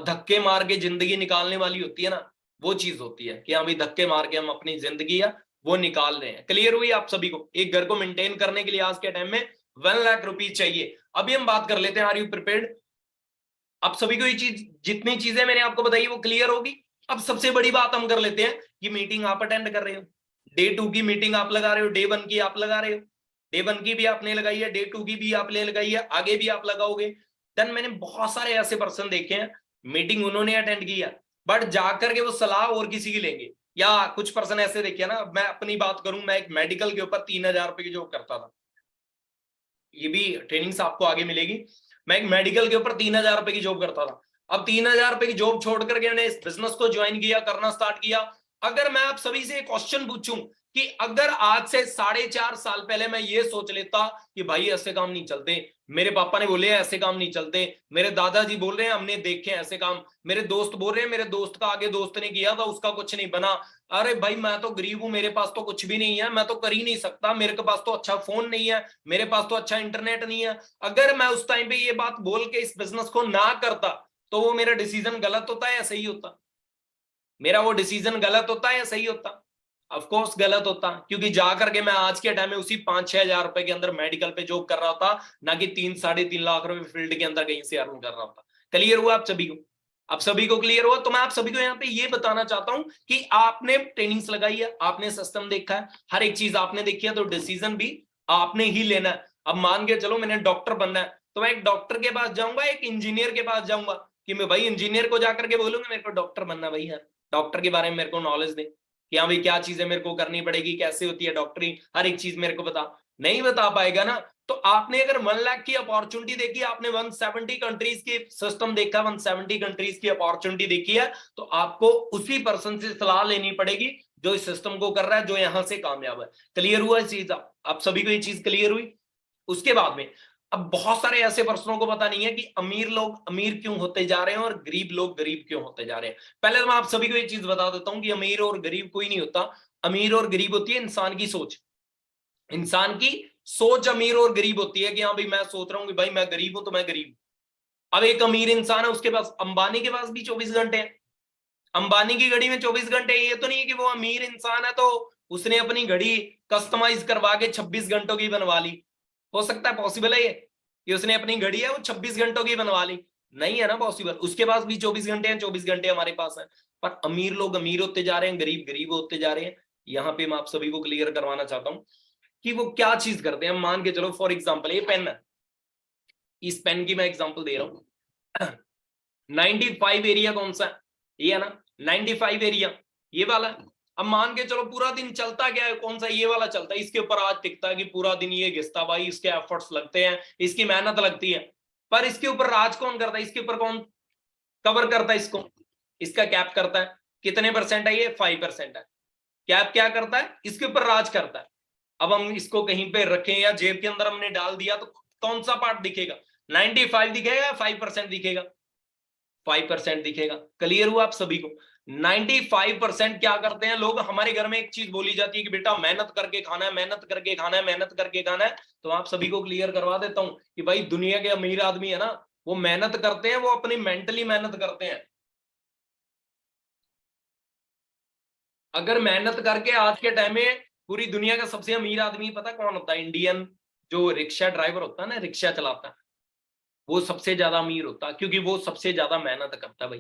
धक्के मार के जिंदगी निकालने वाली होती है ना, वो चीज होती है कि हाँ भाई धक्के मार के हम अपनी जिंदगी है वो निकाल रहे हैं। क्लियर हुई आप सभी को? एक घर को मेंटेन करने के लिए आज के टाइम में 1 लाख रुपीज चाहिए। अभी हम बात कर लेते हैं, आर यू प्रिपेयर्ड? आप सभी को ये चीज, जितनी चीजें मैंने आपको बताई वो क्लियर होगी। अब सबसे बड़ी बात हम कर लेते हैं कि मीटिंग आप अटेंड कर रहे हो, डे 2 की मीटिंग आप लगा रहे हो, डे 1 की आप लगा रहे हो, डे 1 की भी आपने लगाई है, डे 2 की भी आपने लगाई है, आगे भी आप लगाओगे। देन मैंने बहुत सारे ऐसे पर्सन देखे हैं, मीटिंग उन्होंने अटेंड किया बट जाकर के वो सलाह और किसी की लेंगे। या कुछ पर्सन ऐसे देखे ना, मैं अपनी बात करूं, मैं एक मेडिकल के ऊपर 3000 रुपए की जॉब करता था, ये भी ट्रेनिंग्स आपको आगे मिलेगी। मैं एक मेडिकल के ऊपर 3000 रुपए की जॉब करता था। अब 3000 रुपए की जॉब छोड़ करके मैंने इस बिजनेस को ज्वाइन किया, करना स्टार्ट किया। अगर मैं आप सभी से एक क्वेश्चन पूछूं कि अगर आज से 4.5 साल पहले मैं ये सोच लेता कि भाई ऐसे काम नहीं चलते, मेरे पापा ने बोले ऐसे काम नहीं चलते, मेरे दादाजी बोल रहे हैं हमने देखे ऐसे काम, मेरे दोस्त बोल रहे हैं मेरे दोस्त का आगे दोस्त ने किया था उसका कुछ नहीं बना, अरे भाई मैं तो गरीब हूं, मेरे पास तो कुछ भी नहीं है, मैं तो कर ही नहीं सकता, मेरे के पास तो अच्छा फोन नहीं है, मेरे पास तो अच्छा इंटरनेट नहीं है। अगर मैं उस टाइम पे ये बात बोल के इस बिजनेस को ना करता, तो वो मेरा डिसीजन गलत होता है या सही होता? मेरा वो डिसीजन गलत होता है या सही होता? ऑफ कोर्स गलत होता, क्योंकि जाकर के मैं आज के टाइम में उसी 5-6 हजार रुपए के अंदर मेडिकल पे जॉब कर रहा था, ना कि 3-3.5 लाख रुपए फील्ड के अंदर कहीं से अर्न कर रहा था। क्लियर हुआ आप सभी को? आप सभी को क्लियर हुआ? तो मैं आप सभी को यहाँ पे ये बताना चाहता हूं कि आपने ट्रेनिंग्स लगाई है, आपने सिस्टम देखा है, हर एक चीज आपने देखी है, तो डिसीजन भी आपने ही लेना है। अब मान के चलो मैंने डॉक्टर बनना है, तो मैं एक डॉक्टर के पास जाऊंगा, एक इंजीनियर के पास जाऊंगा कि मैं भाई इंजीनियर को जाकर के बोलूंगा मेरे को डॉक्टर बनना, भाई यार डॉक्टर के बारे में मेरे को नॉलेज दे कि हाँ भाई क्या चीजें मेरे को करनी पड़ेगी, कैसे होती है डॉक्टरी, हर एक चीज मेरे को बता। नहीं बता पाएगा ना। तो आपने अगर 1 लाख की अपॉर्चुनिटी देखी, आपने 170 कंट्रीज की सिस्टम देखा, 170 कंट्रीज की अपॉर्चुनिटी देखी है, तो आपको उसी पर्सन से सलाह लेनी पड़ेगी जो इस सिस्टम को कर रहा है, जो यहां से कामयाब है। क्लियर हुआ इस चीज? आप सभी को ये चीज क्लियर हुई? उसके बाद में अब बहुत सारे ऐसे पर्सनों को पता नहीं है कि अमीर लोग अमीर क्यों होते जा रहे हैं और गरीब लोग गरीब क्यों होते जा रहे हैं। पहले तो मैं आप सभी को ये चीज बता देता हूं कि अमीर और गरीब कोई नहीं होता। अमीर और गरीब होती है इंसान की सोच। इंसान की सोच अमीर और गरीब होती है कि हाँ भाई मैं सोच रहा हूँ कि भाई मैं गरीब हूं तो मैं गरीब। अब एक अमीर इंसान है, उसके पास, अंबानी के पास भी 24 घंटे हैं, अंबानी की घड़ी में 24 घंटे। ये तो नहीं है कि वो अमीर इंसान है तो उसने अपनी घड़ी कस्टमाइज करवा के 26 घंटों की बनवा ली। हो सकता है? पॉसिबल है ये कि उसने अपनी घड़ी है वो 26 घंटों की बनवा ली? नहीं है ना पॉसिबल। उसके पास भी 24 घंटे हैं, 24 घंटे हमारे पास है। पर अमीर लोग अमीर होते जा रहे हैं, गरीब गरीब होते जा रहे हैं। यहाँ पे मैं आप सभी को क्लियर करवाना चाहता हूँ कि वो क्या चीज करते हैं। मान के चलो फॉर एग्जाम्पल ये पेन है, इस पेन की मैं एग्जाम्पल दे रहा हूँ। 95 एरिया कौन सा है? ये है ना 95 एरिया, ये वाला है। अब मान के चलो पूरा दिन चलता क्या है, कौन सा? ये वाला चलता है। इसके ऊपर आज टिकता है कि पूरा दिन ये घिसता, भाई इसके एफर्ट्स लगते हैं, इसकी मेहनत लगती है। पर इसके ऊपर राज कौन करता है? इसके ऊपर कौन कवर करता है इसको? इसका कैप करता है। कितने परसेंट है ये? 5% है। कैप क्या करता है? इसके ऊपर राज करता है। अब हम इसको कहीं पे रखें या जेब के अंदर हमने डाल दिया तो कौन सा पार्ट दिखेगा? 95 दिखेगा या 5% दिखेगा? 5% दिखेगा। क्लियर हुआ आप सभी को? 95% क्या करते हैं लोग? हमारे घर में एक चीज बोली जाती है कि बेटा मेहनत करके खाना है, मेहनत करके खाना है, मेहनत करके खाना है। तो आप सभी को क्लियर करवा देता हूं कि भाई दुनिया के अमीर आदमी है ना, वो मेहनत करते हैं, वो अपनी मेंटली मेहनत करते हैं। अगर मेहनत करके आज के टाइम में पूरी दुनिया का सबसे अमीर आदमी पता कौन होता है? इंडियन जो रिक्शा ड्राइवर होता है ना, रिक्शा चलाता है, वो सबसे ज्यादा अमीर होता है, क्योंकि वो सबसे ज्यादा मेहनत करता है भाई।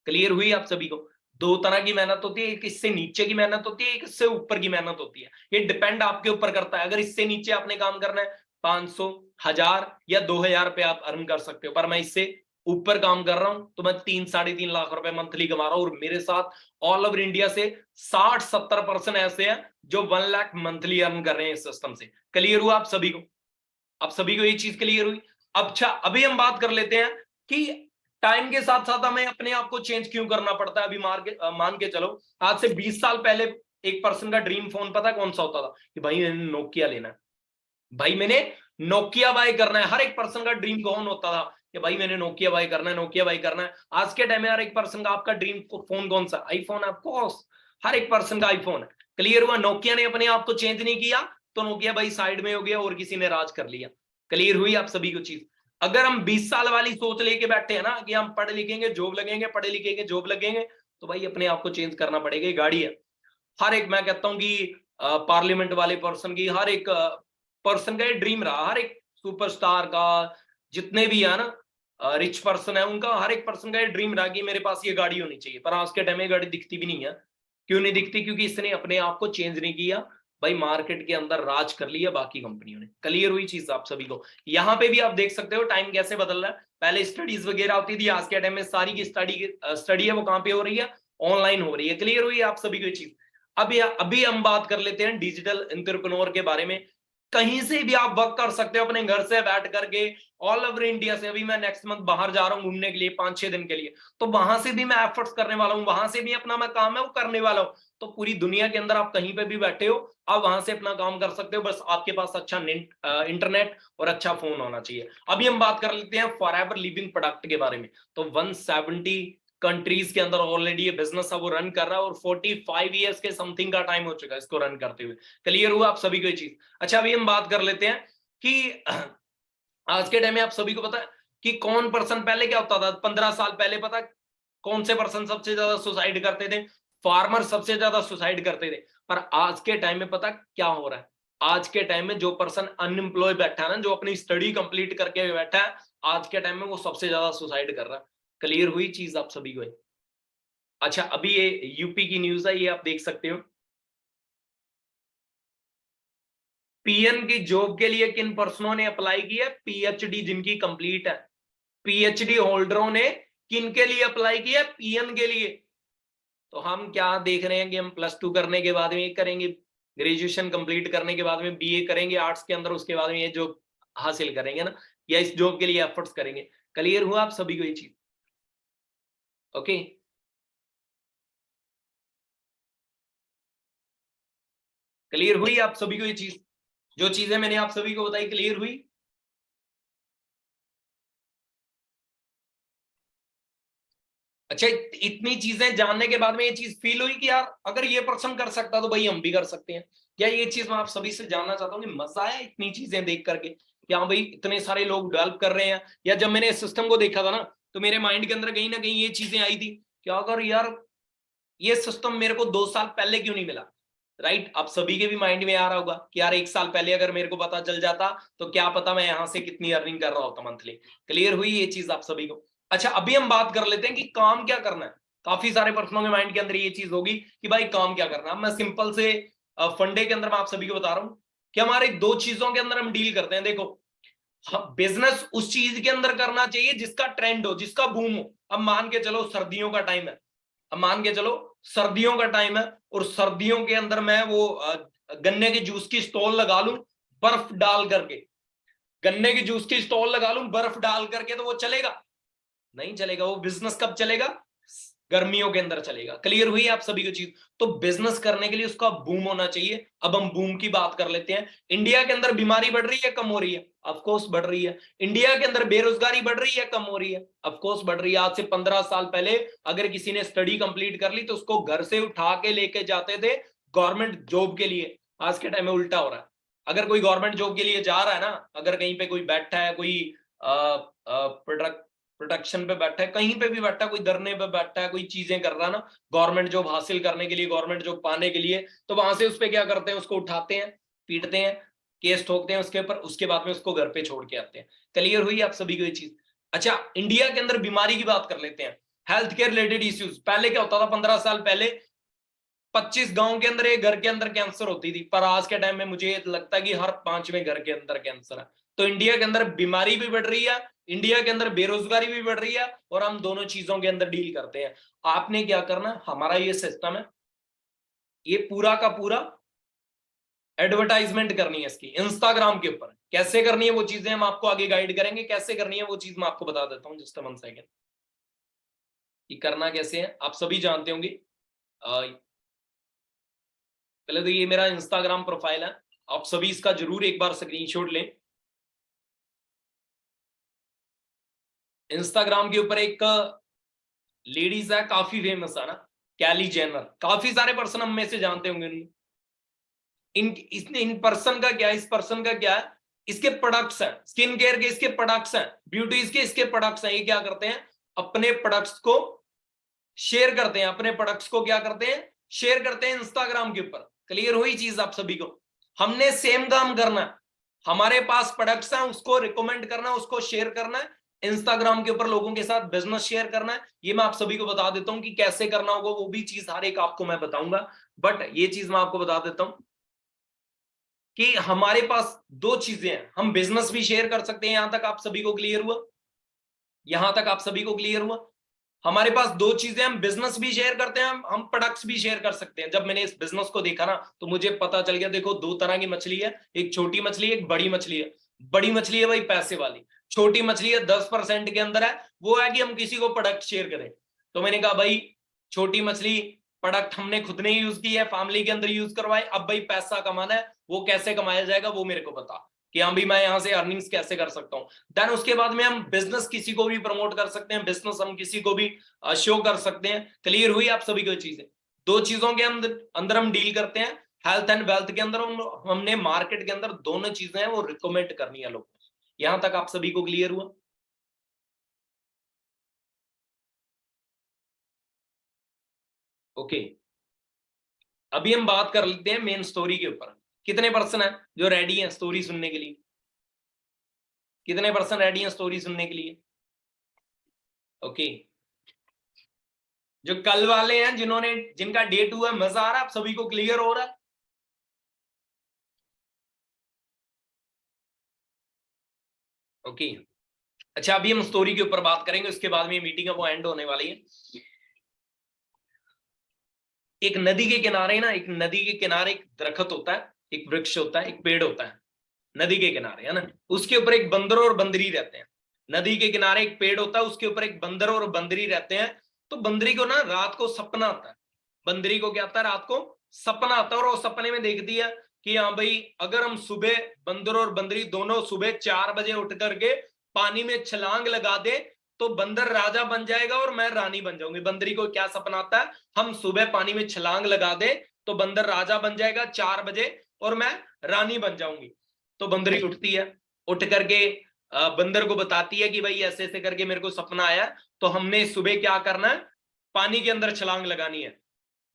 क्लियर हुई आप सभी को? दो तरह की मेहनत होती है, एक इससे नीचे की मेहनत होती है, एक इससे ऊपर की मेहनत होती है। ये डिपेंड आपके ऊपर करता है। अगर इससे नीचे आपने काम करना है 500, 1000 या 2000 रुपए आप अर्न कर सकते हो, पर मैं इससे ऊपर काम कर रहा हूं तो मैं 3-3.5 लाख रुपए मंथली कमा रहा हूं। और मेरे साथ ऑल ओवर इंडिया से 60-70% ऐसे हैं जो 1 लाख मंथली अर्न कर रहे हैं इस सिस्टम से। क्लियर हुआ आप सभी को? आप सभी को ये चीज क्लियर हुई? अच्छा, अभी हम बात कर लेते हैं कि टाइम के साथ साथ हमें अपने आप को चेंज क्यों करना पड़ता है। अभी मान के चलो आज से 20 साल पहले एक पर्सन का ड्रीम फोन पता कौन सा होता था? कि भाई मैंने नोकिया लेना है, भाई मैंने नोकिया बाय करना है। हर एक पर्सन का ड्रीम कौन होता था? कि भाई मैंने नोकिया बाय करना है, नोकिया बाय करना है। आज के टाइम में हर एक पर्सन का, आपका ड्रीम फोन कौन सा? आईफोन। ऑफकोर्स हर एक पर्सन का आईफोन है। क्लियर हुआ? नोकिया ने अपने आप को चेंज नहीं किया तो नोकिया भाई साइड में हो गया और किसी ने राज कर लिया। क्लियर हुई आप सभी को चीज? अगर हम 20 साल वाली सोच लेके बैठे हैं ना कि हम पढ़ लिखेंगे जॉब लगेंगे, पढ़े लिखेंगे जॉब लगेंगे, तो भाई अपने आप को चेंज करना पड़ेगा। ये गाड़ी है, हर एक, मैं कहता हूं कि पार्लियामेंट वाले पर्सन की, हर एक पर्सन का ये ड्रीम रहा, हर एक सुपरस्टार का, जितने भी है ना रिच पर्सन है उनका, हर एक पर्सन का ये ड्रीम रहा कि मेरे पास ये गाड़ी होनी चाहिए। पर आज के टाइम में गाड़ी दिखती भी नहीं है। क्यों नहीं दिखती? क्योंकि इसने अपने आप को चेंज नहीं किया भाई, मार्केट के अंदर राज कर लिया बाकी कंपनियों ने। क्लियर हुई चीज आप सभी को? यहाँ पे भी आप देख सकते हो टाइम कैसे बदल रहा है। पहले स्टडीज वगैरह होती थी, आज के टाइम में सारी की स्टडी है वो कहाँ पे हो रही है? ऑनलाइन हो रही है। क्लियर हुई आप सभी को ये चीज? अभी हम बात कर लेते हैं डिजिटल एंटरप्रेन्योर के बारे में। कहीं से भी आप वर्क कर सकते हो अपने घर से बैठ करके, ऑल ओवर इंडिया से। अभी मैं नेक्स्ट मंथ बाहर जा रहा हूं घूमने के लिए 5-6 दिन के लिए, तो वहां से भी मैं एफर्ट्स करने वाला हूं, वहां से भी अपना मैं काम है वो करने वाला हूं। तो पूरी दुनिया के अंदर आप कहीं पे भी बैठे हो, आप वहां से अपना काम कर सकते हो, बस आपके पास अच्छा इंटरनेट और अच्छा फोन होना चाहिए। अभी हम बात कर लेते हैं फॉरएवर लिविंग प्रोडक्ट के बारे में। तो 170 कंट्रीज के अंदर ऑलरेडी ये बिजनेस है वो रन कर रहा है, और 45 ईयर्स के समथिंग का टाइम हो चुका है इसको रन करते हुए। क्लियर हुआ आप सभी को ये चीज? अच्छा, अभी हम बात कर लेते हैं कि आज के टाइम में आप सभी को पता है कि कौन पर्सन, पहले क्या होता था 15 साल पहले, पता कौन से पर्सन सबसे ज्यादा सुसाइड करते थे? फार्मर सबसे ज्यादा सुसाइड करते थे। पर आज के टाइम में पता क्या हो रहा है? आज के टाइम में जो पर्सन अनएम्प्लॉय बैठा है ना, जो अपनी स्टडी कंप्लीट करके बैठा है, आज के टाइम में वो सबसे ज्यादा सुसाइड कर रहा है। क्लियर हुई चीज आप सभी को? अच्छा, अभी ये यूपी की न्यूज है, ये आप देख सकते हो। पीएन की जॉब के लिए किन पर्सनों ने अप्लाई किया? पीएचडी जिनकी कंप्लीट है, पीएचडी होल्डरों ने किन के लिए अप्लाई किया? पीएन के लिए। तो हम क्या देख रहे हैं कि हम +2 करने के बाद में ये करेंगे, ग्रेजुएशन कंप्लीट करने के बाद में बीए करेंगे आर्ट्स के अंदर, उसके बाद में ये जॉब हासिल करेंगे ना, या इस जॉब के लिए एफर्ट्स करेंगे। क्लियर हुआ आप सभी को ये चीज? ओके, क्लियर हुई आप सभी को ये चीज? जो चीजें मैंने आप सभी को बताई, क्लियर हुई? अच्छा, इतनी चीजें जानने के बाद में ये चीज फील हुई कि यार अगर ये पर्सन कर सकता तो भाई हम भी कर सकते हैं। क्या ये चीज मैं आप सभी से जानना चाहता हूँ कि मजा आया इतनी चीजें देख करके कि हाँ भाई इतने सारे लोग डेवलप कर रहे हैं। या जब मैंने इस सिस्टम को देखा था ना, तो मेरे माइंड के अंदर कहीं ना कहीं ये चीजें आई थी कि अगर यार ये सिस्टम मेरे को 2 साल पहले क्यों नहीं मिला? राइट, आप सभी के भी माइंड में आ रहा होगा कि यार 1 साल पहले अगर मेरे को पता चल जाता तो क्या पता मैं यहाँ से कितनी अर्निंग कर रहा होता मंथली। क्लियर हुई ये चीज आप सभी को? अच्छा, अभी हम बात कर लेते हैं कि काम क्या करना है। काफी सारे पर्सनों के माइंड के अंदर ये चीज होगी कि भाई काम क्या करना है। मैं सिंपल से फंडे के अंदर मैं आप सभी को बता रहा हूँ कि हमारे 2 चीजों के अंदर हम डील करते हैं। देखो, बिजनेस उस चीज के अंदर करना चाहिए जिसका ट्रेंड हो, जिसका बूम हो। अब मान के चलो सर्दियों का टाइम है, अब मान के चलो सर्दियों का टाइम है, और सर्दियों के अंदर मैं वो गन्ने के जूस की स्टॉल लगा लूं बर्फ डाल करके, गन्ने के जूस की स्टॉल लगा लूं बर्फ डाल करके, तो वो चलेगा? नहीं चलेगा। वो बिजनेस कब चलेगा? गर्मियों के अंदर चलेगा। क्लियर हुई आप सभी को चीज? तो बिजनेस करने के लिए उसका बूम होना चाहिए। अब हम बूम की बात कर लेते हैं। इंडिया के अंदर बीमारी बढ़ रही है, कम हो रही है? ऑफ कोर्स बढ़ रही है। इंडिया के अंदर बेरोजगारी बढ़ रही है, कम हो रही है? ऑफ कोर्स बढ़ रही है। आज से 15 साल पहले अगर किसी ने स्टडी कंप्लीट कर ली तो उसको घर से उठा के लेके जाते थे गवर्नमेंट जॉब के लिए। आज के टाइम में उल्टा हो रहा है। अगर कोई गवर्नमेंट जॉब के लिए जा रहा है ना, अगर कहीं पे कोई बैठा है, कोई प्रोडक्ट प्रोटेक्शन पे बैठा है, कहीं पे भी बैठा है, कोई धरने पे बैठा है, कोई चीजें कर रहा है ना गवर्नमेंट जॉब हासिल करने के लिए, गवर्नमेंट जॉब पाने के लिए, तो वहां से उस पे क्या करते हैं? उसको उठाते हैं, पीटते हैं, केस ठोकते हैं उसके ऊपर, उसके बाद में उसको घर पे छोड़ के आते हैं। क्लियर हुई आप सभी को ये चीज? अच्छा, इंडिया के अंदर बीमारी की बात कर लेते हैं। Health care related issues. पहले क्या होता था, 15 साल पहले 25 गांव के अंदर एक घर के अंदर कैंसर होती थी, पर आज के टाइम में मुझे लगता है कि हर 5वें घर के अंदर कैंसर है। तो इंडिया के अंदर बीमारी भी बढ़ रही है, इंडिया के अंदर बेरोजगारी भी बढ़ रही है, और हम दोनों चीजों के अंदर डील करते हैं। आपने क्या करना, हमारा ये सिस्टम है, ये पूरा का पूरा एडवर्टाइजमेंट करनी है इसकी इंस्टाग्राम के ऊपर। कैसे करनी है वो चीजें हम आपको आगे गाइड करेंगे, कैसे करनी है वो चीज मैं आपको बता देता हूँ। जस्ट 1 सेकेंड, कि करना कैसे है आप सभी जानते होंगे। पहले तो ये मेरा इंस्टाग्राम प्रोफाइल है, आप सभी इसका जरूर एक बार स्क्रीनशॉट लें। इंस्टाग्राम के ऊपर एक लेडीज है, काफी फेमस है ना, कैली जेनर। काफी सारे पर्सन हम में से जानते होंगे इन पर्सन का क्या है, इस पर्सन का क्या है, इसके प्रोडक्ट्स हैं, स्किन केयर के इसके प्रोडक्ट्स हैं, ब्यूटीज के इसके प्रोडक्ट्स हैं। ये क्या करते हैं, अपने प्रोडक्ट्स को शेयर करते हैं, अपने प्रोडक्ट्स को क्या करते हैं, शेयर करते हैं इंस्टाग्राम के ऊपर। क्लियर हुई चीज आप सभी को। हमने सेम काम करना है, हमारे पास प्रोडक्ट्स हैं, उसको रिकमेंड करना है, उसको शेयर करना है, इंस्टाग्राम के ऊपर लोगों के साथ बिजनेस शेयर करना है। ये मैं आप सभी को बता देता हूं कि कैसे करना होगा, वो भी चीज हर एक आपको मैं बताऊंगा। बट ये चीज मैं आपको बता देता हूं कि हमारे पास दो चीजें हैं, हम बिजनेस भी शेयर कर सकते हैं। यहां तक आप सभी को क्लियर हुआ, यहां तक आप सभी को क्लियर हुआ। हमारे पास दो चीजें, हम बिजनेस भी शेयर करते हैं, हम प्रोडक्ट्स भी शेयर कर सकते हैं। जब मैंने इस बिजनेस को देखा ना, तो मुझे पता चल गया, देखो 2 तरह की मछली है, एक छोटी मछली है, एक बड़ी मछली है। बड़ी मछली है भाई पैसे वाली, छोटी मछली है 10% के अंदर है, वो है कि हम किसी को प्रोडक्ट शेयर करें। तो मैंने कहा भाई छोटी मछली, प्रोडक्ट हमने खुद ने यूज की है, फैमिली के अंदर यूज करवाए, अब भाई पैसा कमाना है, वो कैसे कमाया जाएगा वो मेरे को बता, कि हाँ भी मैं यहां से अर्निंग्स कैसे कर सकता हूँ। देन उसके बाद में हम बिजनेस किसी को भी प्रमोट कर सकते हैं, बिजनेस हम किसी को भी शो कर सकते हैं। क्लियर हुई आप सभी को चीजें। दो चीजों के अंदर हम डील करते हैं, हेल्थ एंड वेल्थ के अंदर हमने मार्केट के अंदर दोनों चीजें हैं वो रिकमेंड करनी है लोगों को। यहां तक आप सभी को क्लियर हुआ। ओके, अभी हम बात कर लेते हैं मेन स्टोरी के ऊपर। कितने पर्सन है जो रेडी हैं स्टोरी सुनने के लिए, कितने पर्सन रेडी हैं स्टोरी सुनने के लिए। ओके, जो कल वाले हैं, जिन्होंने जिनका डे 2 है, मजा आ रहा है आप सभी को, क्लियर हो रहा है। ओके, अच्छा अभी हम स्टोरी के ऊपर बात करेंगे, उसके बाद में मीटिंग है वो एंड होने वाली है। एक नदी के किनारे ना, एक नदी के किनारे एक दरख्त होता है, एक वृक्ष होता है, एक पेड़ होता है नदी के किनारे, है ना। उसके ऊपर एक बंदर और बंदरी रहते हैं। नदी के किनारे एक पेड़ होता है, उसके ऊपर एक बंदर और बंदरी रहते हैं। तो बंदरी को ना रात को सपना आता है, बंदरी को क्या आता है, रात को सपना आता है, और वो सपने में देखती है कि हाँ भाई अगर हम सुबह, बंदर और बंदरी दोनों सुबह 4 बजे उठ करके पानी में छलांग लगा दे, तो बंदर राजा बन जाएगा और मैं रानी बन जाऊंगी। बंदरी को क्या सपना आता है, हम सुबह पानी में छलांग लगा दे तो बंदर राजा बन जाएगा 4 बजे, और मैं रानी बन जाऊंगी। तो बंदरी उठती है, उठ करके बंदर को बताती है कि भाई ऐसे ऐसे करके मेरे को सपना आया, तो हमने सुबह क्या करना है, पानी के अंदर छलांग लगानी है।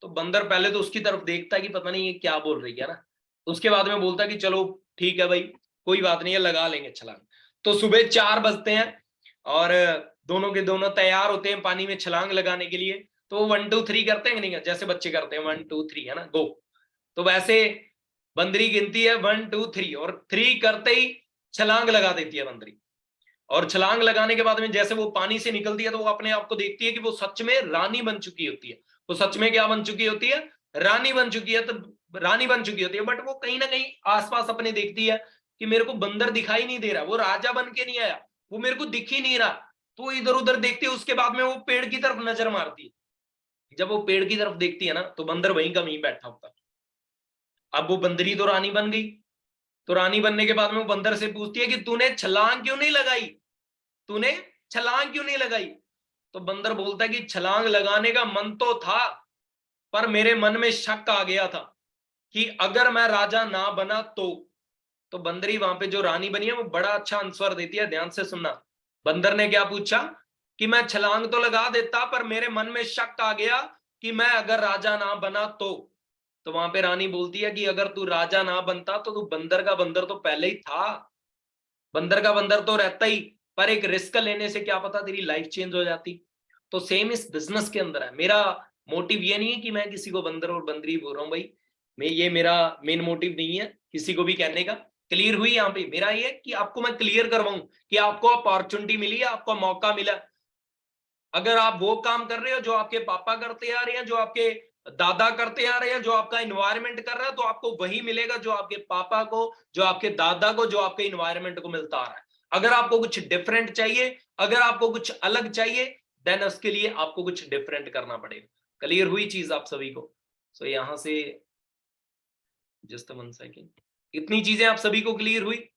तो बंदर पहले तो उसकी तरफ देखता है कि पता नहीं ये क्या बोल रही है ना, उसके बाद में बोलता है कि चलो ठीक है भाई, कोई बात नहीं है, लगा लेंगे छलांग। तो सुबह 4 बजते हैं और दोनों के दोनों तैयार होते हैं पानी में छलांग लगाने के लिए। तो 1 2 3 करते हैं कि नहीं, जैसे बच्चे करते हैं 1 2 3, है ना, गो। तो वैसे बंदरी गिनती है 1 2 3, और 3 करते ही छलांग लगा देती है बंदरी। और छलांग लगाने के बाद में जैसे वो पानी से निकलती है, तो वो अपने आप को देखती है कि वो सच में रानी बन चुकी होती है। वो सच में क्या बन चुकी होती है, रानी बन चुकी है। तो रानी बन चुकी होती है, बट वो कहीं ना कहीं आसपास अपने देखती है कि मेरे को बंदर दिखाई नहीं दे रहा, वो राजा बन के नहीं आया, वो मेरे को दिख ही नहीं रहा। तो वो इधर उधर देखती है, उसके बाद में वो पेड़ की तरफ नजर मारती है। जब वो पेड़ की तरफ देखती है ना, तो बंदर वहीं का वहीं बैठा होता है। अब वो बंदरी तो रानी बन गई, तो रानी बनने के बाद में वो बंदर से पूछती है कि तूने छलांग क्यों नहीं लगाई, तूने छलांग क्यों नहीं लगाई। तो बंदर बोलता है कि छलांग लगाने का मन तो था, पर मेरे मन में शक आ गया था कि अगर मैं राजा ना बना तो बंदरी वहां पे जो रानी बनी है वो बड़ा अच्छा आंसर देती है, ध्यान से सुनना। बंदर ने क्या पूछा कि मैं छलांग तो लगा देता, पर मेरे मन में शक आ गया कि मैं अगर राजा ना बना तो वहां पे रानी बोलती है कि अगर तू राजा ना बनता तो तू बंदर का बंदर तो पहले ही था, बंदर का बंदर तो रहता ही, पर एक रिस्क लेने से क्या पता तेरी लाइफ चेंज हो जाती। तो सेम इस बिजनेस के अंदर है। मेरा मोटिव ये नहीं है कि मैं किसी को बंदर और बंदरी बोल रहा हूँ भाई, ये मेरा मेन मोटिव नहीं है किसी को भी कहने का। क्लियर हुई यहाँ पे? मेरा ये कि आपको मैं क्लियर करवाऊं कि आपको अपॉर्चुनिटी मिली है, आपको मौका मिला। अगर आप वो काम कर रहे हो जो आपके पापा करते आ रहे हैं, जो आपके दादा करते आ रहे हैं, जो आपका इन्वायरमेंट कर रहा है, तो आपको वही मिलेगा जो आपके पापा को, जो आपके दादा को, जो आपके इन्वायरमेंट को मिलता आ रहा है। अगर आपको कुछ डिफरेंट चाहिए, अगर आपको कुछ अलग चाहिए, देन उसके लिए आपको कुछ डिफरेंट करना पड़ेगा। क्लियर हुई चीज आप सभी को? सो यहां से जस्ट 1 सेकेंड, इतनी चीजें आप सभी को क्लियर हुई?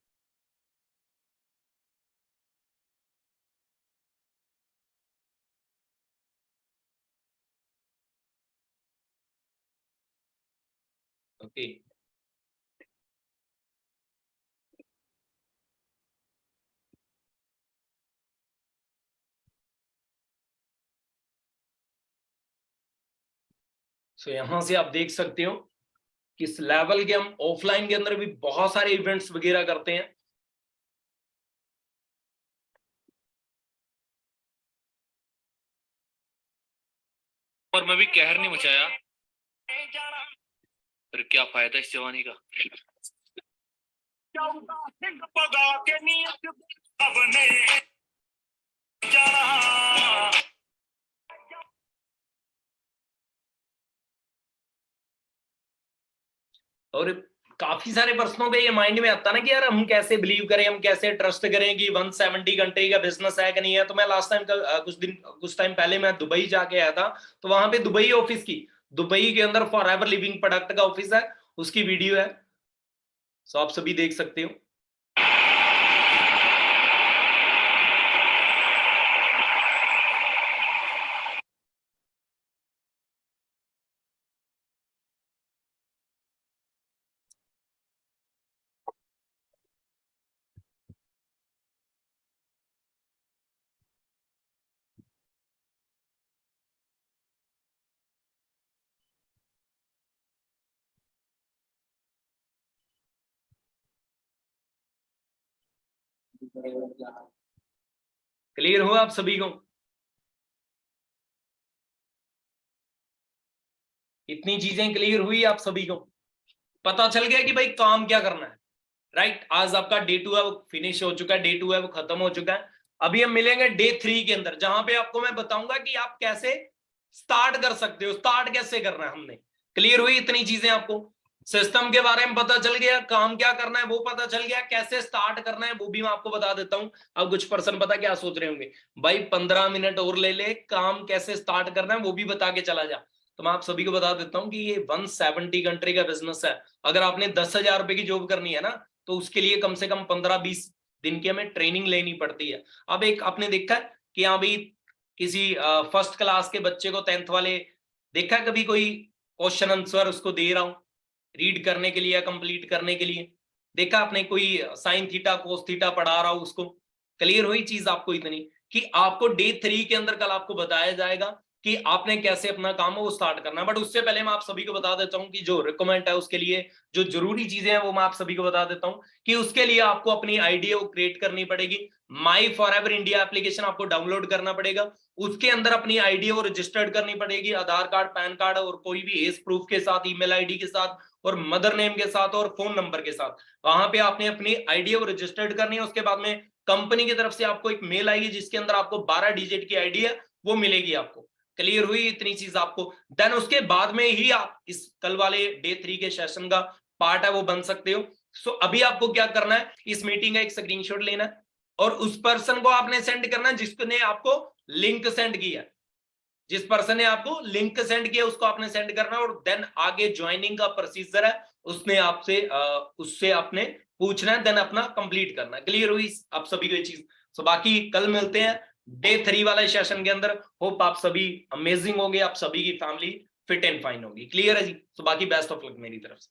ओके। सो यहां से आप देख सकते हो किस लेवल के हम ऑफलाइन के अंदर भी बहुत सारे इवेंट्स वगैरह करते हैं। और मैं भी कहर नहीं मचाया, फिर क्या फायदा इस जवानी का। और काफी सारे पर्सनों पे ये माइंड में आता ना कि यार हम कैसे बिलीव करें, हम कैसे ट्रस्ट करें कि 170 घंटे का बिजनेस है कि नहीं है। तो मैं लास्ट टाइम कुछ टाइम पहले मैं दुबई जाके आया था, तो वहां पे दुबई ऑफिस की, दुबई के अंदर फॉरएवर लिविंग प्रोडक्ट का ऑफिस है, उसकी वीडियो है, सो आप सभी देख सकते हो। क्लियर हुआ आप सभी को? इतनी चीजें क्लियर हुई आप सभी को? पता चल गया कि भाई काम क्या करना है, राइट? आज आपका डे 2 है वो फिनिश हो चुका है, डे 2 है वो खत्म हो चुका है। अभी हम मिलेंगे डे 3 के अंदर, जहां पे आपको मैं बताऊंगा कि आप कैसे स्टार्ट कर सकते हो, स्टार्ट कैसे करना है। हमने क्लियर हुई इतनी चीजें? आपको सिस्टम के बारे में पता चल गया, काम क्या करना है वो पता चल गया, कैसे स्टार्ट करना है वो भी मैं आपको बता देता हूं। अब कुछ पर्सन पता क्या सोच रहे होंगे, भाई 15 मिनट और ले ले, काम कैसे स्टार्ट करना है वो भी बता के चला जा। तो मैं आप सभी को बता देता हूं कि ये 170 कंट्री का बिजनेस है। अगर आपने 10,000 रुपए की जॉब करनी है ना, तो उसके लिए कम से कम 15-20 दिन की हमें ट्रेनिंग लेनी पड़ती है। अब एक आपने देखा है कि हाँ भाई किसी फर्स्ट क्लास के बच्चे को 10th वाले देखा है कभी कोई क्वेश्चन आंसर उसको दे रहा हूं रीड करने के लिए या कंप्लीट करने के लिए? देखा आपने कोई साइन थीटा कोस थीटा पढ़ा रहा हो उसको? क्लियर हुई चीज आपको इतनी कि आपको डे 3 के अंदर कल आपको बताया जाएगा कि आपने कैसे अपना काम है वो स्टार्ट करना है। बट उससे पहले मैं आप सभी को बता देता हूं कि जो रिकमेंड है उसके लिए जो जरूरी चीजें हैं वो मैं आप सभी को बता देता हूं कि उसके लिए आपको अपनी आईडी वो क्रिएट करनी पड़ेगी। माई फॉरएवर इंडिया एप्लीकेशन आपको डाउनलोड करना पड़ेगा, उसके अंदर अपनी आईडी वो रजिस्टर्ड करनी पड़ेगी, आधार कार्ड, पैन कार्ड और कोई भी एज प्रूफ के साथ, ईमेल आईडी के साथ और मदर नेम के साथ और फोन नंबर के साथ। वहां पे आपने अपनी आईडी वो रजिस्टर्ड करनी है। उसके बाद में कंपनी की तरफ से आपको एक मेल आएगी जिसके अंदर आपको 12 डिजिट की आईडी है वो मिलेगी आपको। क्लियर हुई इतनी चीज आपको? देन उसके बाद में ही आप इस कल वाले डे 3 के सेशन का पार्ट है वो बन सकते हो। सो अभी आपको क्या करना है, इस मीटिंग का एक स्क्रीनशॉट लेना है और उस पर्सन को आपने सेंड करना है जिसने आपको लिंक सेंड किया। जिस पर्सन ने आपको लिंक सेंड किया उसको आपने सेंड करना है और देन आगे ज्वाइनिंग का प्रोसीजर है उसने आपसे उससे आपने पूछना है, देन अपना कंप्लीट करना है। क्लियर हुई आप सभी को ये चीज? सो बाकी कल मिलते हैं डे 3 वाले सेशन के अंदर। होप आप सभी अमेजिंग होंगे, आप सभी की फैमिली फिट एंड फाइन होगी। क्लियर है जी? सो बाकी बेस्ट ऑफ लक मेरी तरफ से।